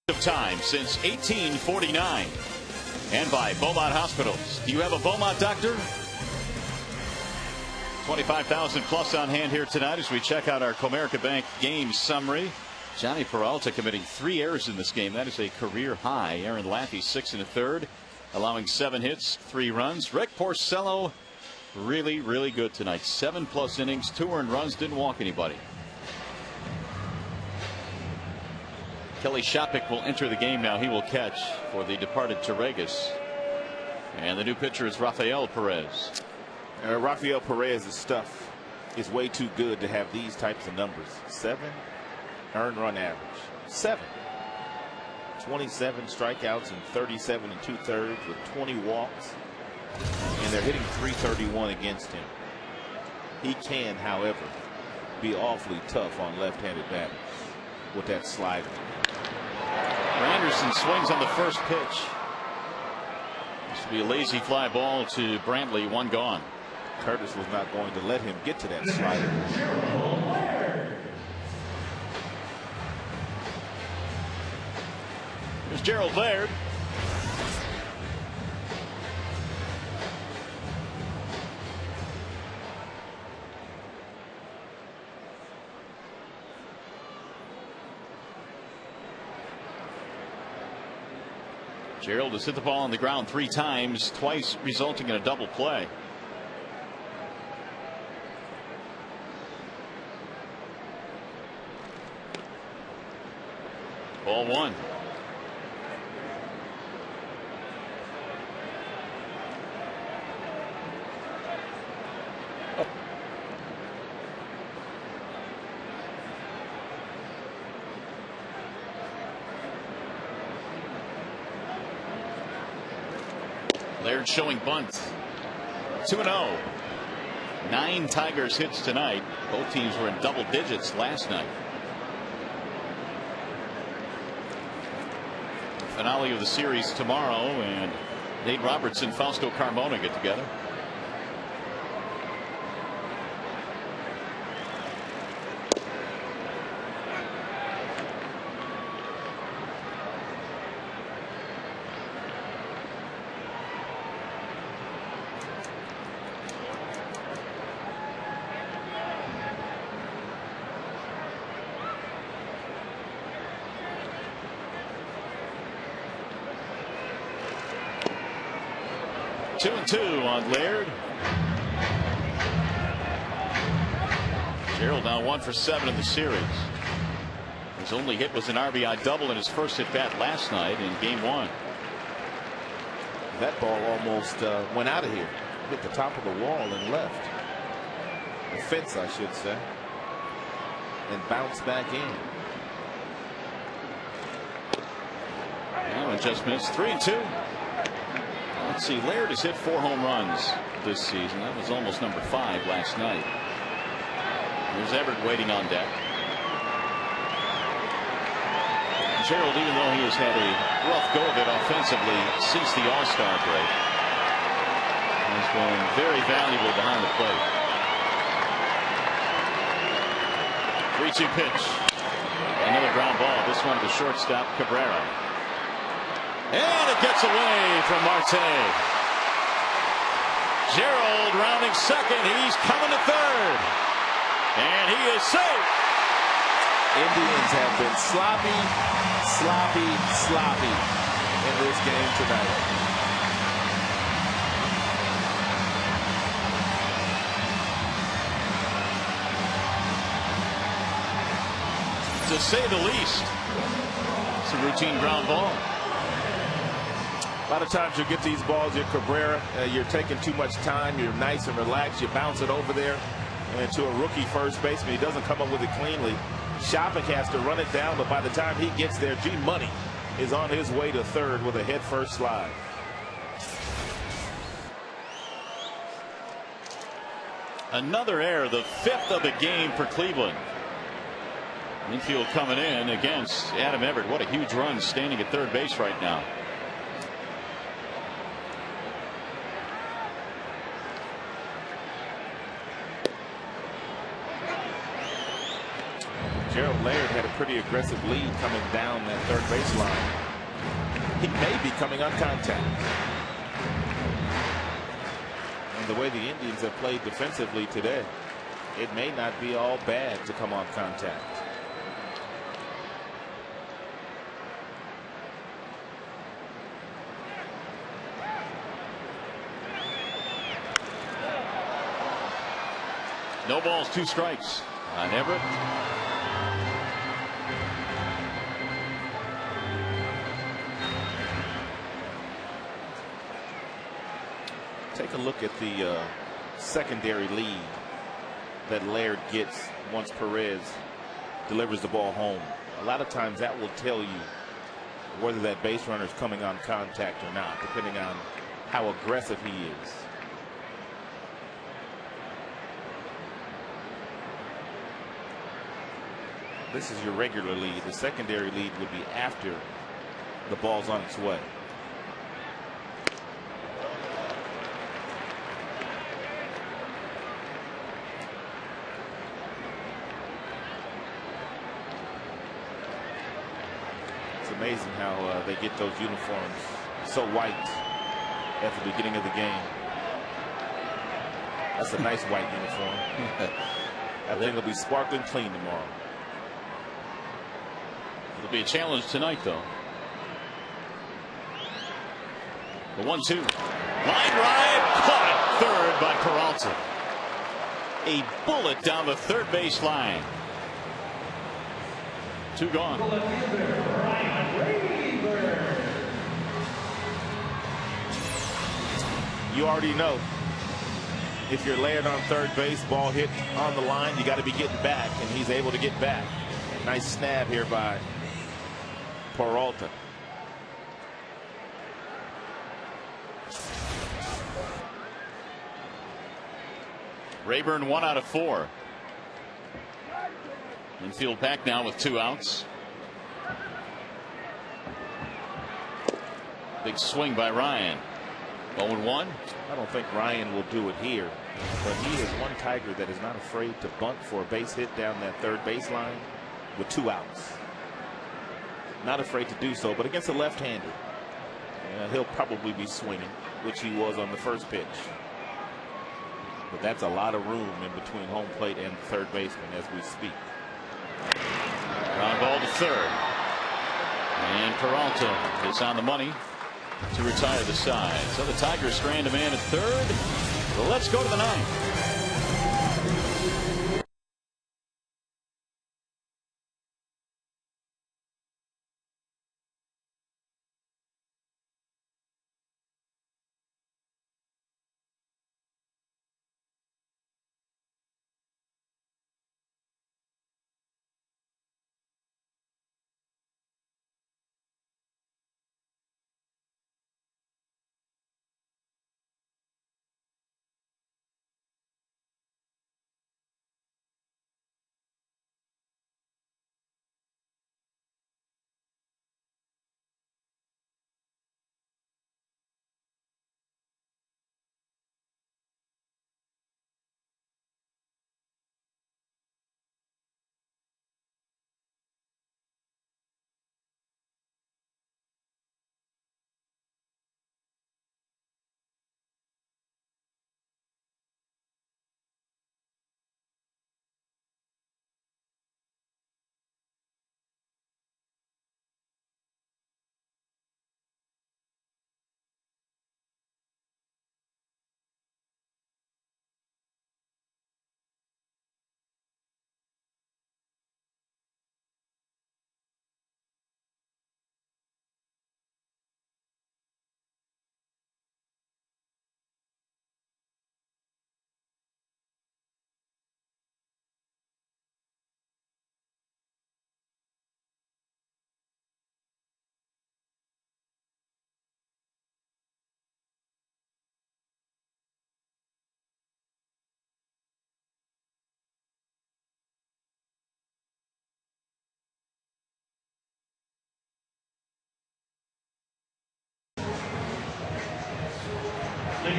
of time since 1849. And by Beaumont Hospitals. Do you have a Beaumont doctor? 25,000 plus on hand here tonight as we check out our Comerica Bank game summary. Johnny Peralta committing 3 errors in this game. That is a career high. Aaron Laffey 6 1/3, allowing 7 hits, 3 runs. Rick Porcello really good tonight. 7+ innings, 2 earned runs, didn't walk anybody. Kelly Shopik will enter the game now. He will catch for the departed Torregas. And the new pitcher is Rafael Perez. Rafael Perez's stuff is way too good to have these types of numbers. 7 earned run average. 7. 27 strikeouts and 37 2/3 with 20 walks. And they're hitting .331 against him. He can, however, be awfully tough on left-handed batters with that slider. Anderson swings on the first pitch. This will be a lazy fly ball to Brantley. 1 gone. Curtis was not going to let him get to that slider. Here's Gerald Laird. Gerald has hit the ball on the ground 3 times, twice resulting in a double play. Ball 1. Laird showing bunt. 2-0. 9 Tigers hits tonight. Both teams were in double digits last night. Finale of the series tomorrow, and Nate Robertson, Fausto Carmona get together. Two and 2 on Laird. Gerald now 1 for 7 in the series. His only hit was an RBI double in his first at bat last night in game 1. That ball almost went out of here. Hit the top of the wall and left. The fence, I should say. And bounced back in. Now it just missed. 3 and 2. Let's see, Laird has hit 4 home runs this season. That was almost number 5 last night. There's Everett waiting on deck. Gerald, even though he has had a rough go of it offensively since the All-Star break, has been very valuable behind the plate. 3-2 pitch. Another ground ball. This one to shortstop Cabrera. And it gets away from Marte. Gerald rounding second. He's coming to third. And he is safe. Indians have been sloppy in this game tonight. To say the least. It's a routine ground ball. A lot of times you get these balls, you're Cabrera, you're taking too much time, you're nice and relaxed, you bounce it over there and to a rookie first baseman. He doesn't come up with it cleanly. Shopik has to run it down, but by the time he gets there, G Money is on his way to third with a head first slide. Another error, the 5th of the game for Cleveland. Infield coming in against Adam Everett. What a huge run standing at third base right now. Gerald Laird had a pretty aggressive lead coming down that third baseline. He may be coming on contact. And the way the Indians have played defensively today, it may not be all bad to come on contact. No balls, 2 strikes on Everett. Take a look at the secondary lead that Laird gets once Perez delivers the ball home. A lot of times that will tell you whether that base runner is coming on contact or not, depending on how aggressive he is. This is your regular lead. The secondary lead would be after the ball's on its way. It's amazing how they get those uniforms so white at the beginning of the game. That's a nice white uniform. I think it'll be sparkling clean tomorrow. It'll be a challenge tonight, though. The 1-2. Line drive, caught at third by Peralta. A bullet down the third base line. 2 gone. You already know, if you're Laird on third base, ball hit on the line, you got to be getting back, and he's able to get back. Nice snap here by Peralta. Rayburn 1 out of 4. Infield pack now with 2 outs. Big swing by Ryan. 0-1. I don't think Ryan will do it here, but he is one Tiger that is not afraid to bunt for a base hit down that third baseline with 2 outs. Not afraid to do so, but against a left-hander, he'll probably be swinging, which he was on the first pitch. But that's a lot of room in between home plate and third baseman as we speak. Ground ball to third. And Peralta is on the money to retire the side. So the Tigers strand a man at third. Well, let's go to the 9th.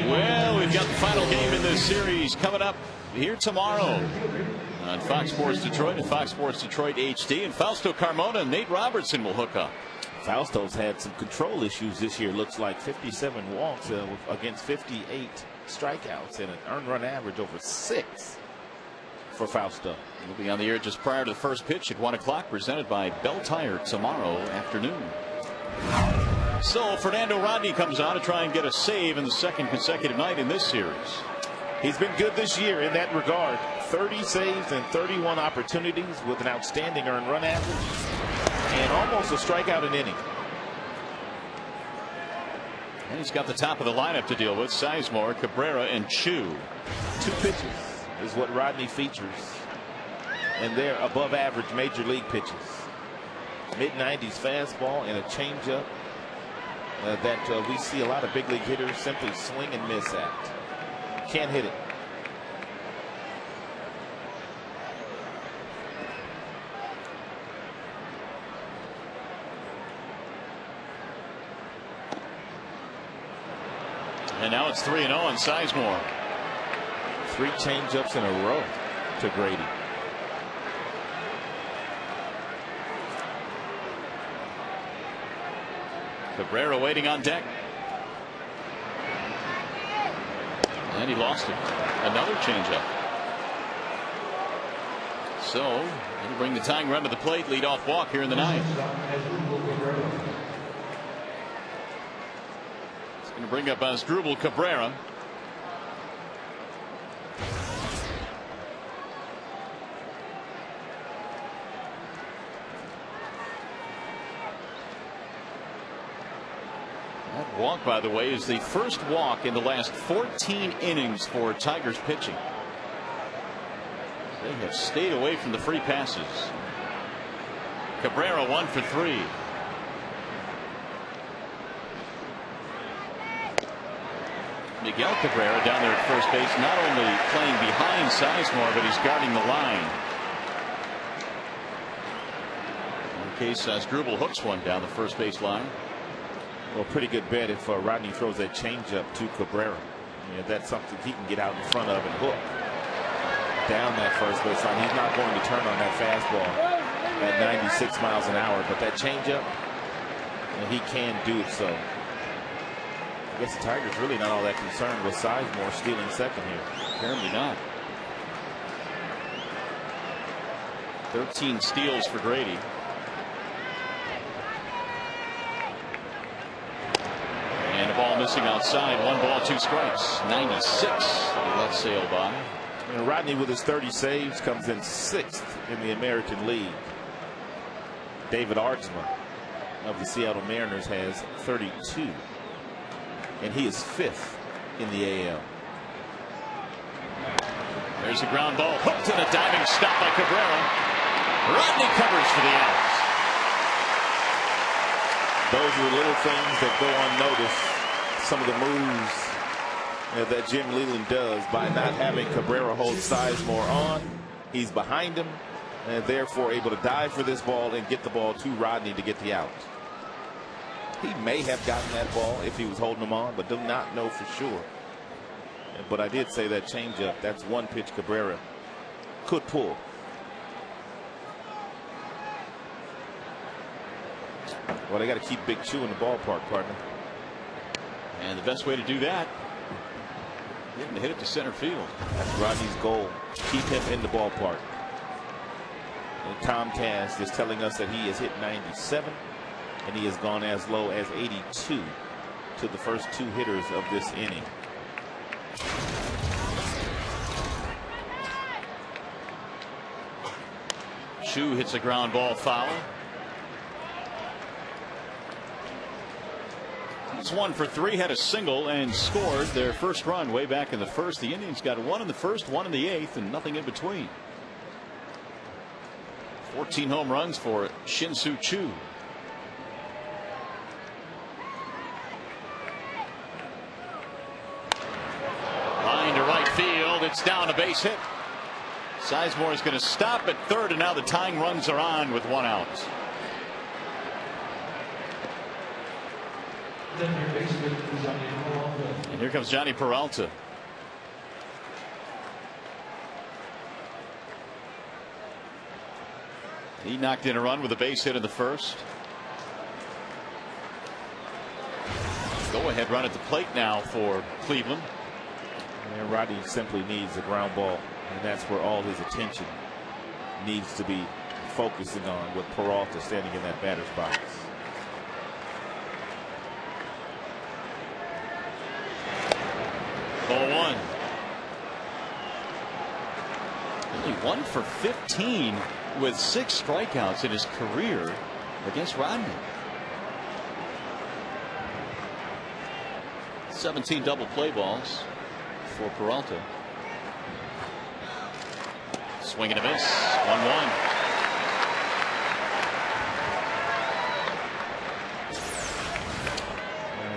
Well, we've got the final game in this series coming up here tomorrow On Fox Sports Detroit and Fox Sports Detroit HD, and Fausto Carmona and Nate Robertson will hook up. Fausto's had some control issues this year. Looks like 57 walks against 58 strikeouts and an earned run average over 6 for Fausto. We'll be on the air just prior to the first pitch at 1 o'clock, presented by Bell Tire tomorrow afternoon. So Fernando Rodney comes on to try and get a save in the second consecutive night in this series. He's been good this year in that regard. 30 saves and 31 opportunities with an outstanding earned run average and almost a strikeout an inning. And he's got the top of the lineup to deal with: Sizemore, Cabrera, and Chu. 2 pitches is what Rodney features, and they're above average major league pitches. Mid-90s fastball and a changeup that we see a lot of big league hitters simply swing and miss at. Can't hit it. And now it's 3-0 on Sizemore. 3 changeups in a row to Grady. Cabrera waiting on deck. And he lost it. Another changeup. So he'll bring the tying run to the plate. Leadoff walk here in the ninth. It's going to bring up Asdrubal Cabrera. That walk, by the way, is the first walk in the last 14 innings for Tigers pitching. They have stayed away from the free passes. Cabrera 1 for 3. Miguel Cabrera down there at first base, not only playing behind Sizemore, but he's guarding the line. In case Asdrubal hooks one down the first base line. Well, pretty good bet if Rodney throws that changeup to Cabrera. Yeah, that's something he can get out in front of and hook down that first base line. He's not going to turn on that fastball at 96 miles an hour, but that changeup, he can do it. So I guess the Tigers really not all that concerned with Sizemore stealing second here. Apparently not. 13 steals for Grady. And a ball missing outside. 1 ball, 2 strikes. 96. He let sail by. And Rodney, with his 30 saves, comes in 6th in the American League. David Artsma of the Seattle Mariners has 32. And he is 5th in the AL. There's a ground ball hooked and a diving stop by Cabrera. Rodney covers for the out. Those are the little things that go unnoticed. Some of the moves that Jim Leyland does by not having Cabrera hold Sizemore on. He's behind him and therefore able to dive for this ball and get the ball to Rodney to get the out. He may have gotten that ball if he was holding him on, but do not know for sure. But I did say that changeup, that's one pitch Cabrera could pull. Well, they got to keep Big Chew in the ballpark, partner. And the best way to do that, getting to hit it to center field. That's Rodney's goal. Keep him in the ballpark. And Tom Cass is telling us that he has hit 97, and he has gone as low as 82 to the first 2 hitters of this inning. Chu hits a ground ball foul. He's 1 for 3, had a single and scored their first run way back in the first. The Indians got 1 in the first, 1 in the 8th, and nothing in between. 14 home runs for Shin-Soo Choo. Line to right field. It's down, a base hit. Sizemore is going to stop at third, and now the tying runs are on with 1 out. And here comes Johnny Peralta. He knocked in a run with a base hit in the first. Go ahead run at the plate now for Cleveland. And Rodney simply needs a ground ball, and that's where all his attention needs to be focusing on, with Peralta standing in that batter's box. Ball one. Only 1 for 15 with 6 strikeouts in his career against Rodney. 17 double play balls for Peralta. Swing and a miss. 1-1.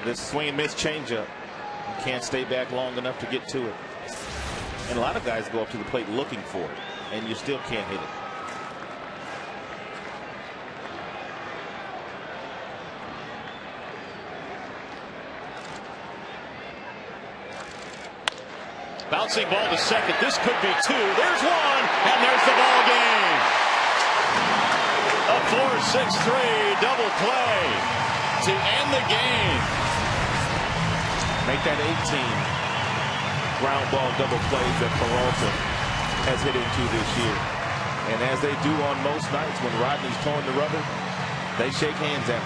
This swing and miss changeup. You can't stay back long enough to get to it. And a lot of guys go up to the plate looking for it, and you still can't hit it. Bouncing ball to second. This could be 2. There's 1, and there's the ball game. A 4-6-3 double play to end the game. Make that 18 ground ball double plays that Peralta has hit into this year. And as they do on most nights when Rodney's towing the rubber, they shake hands after.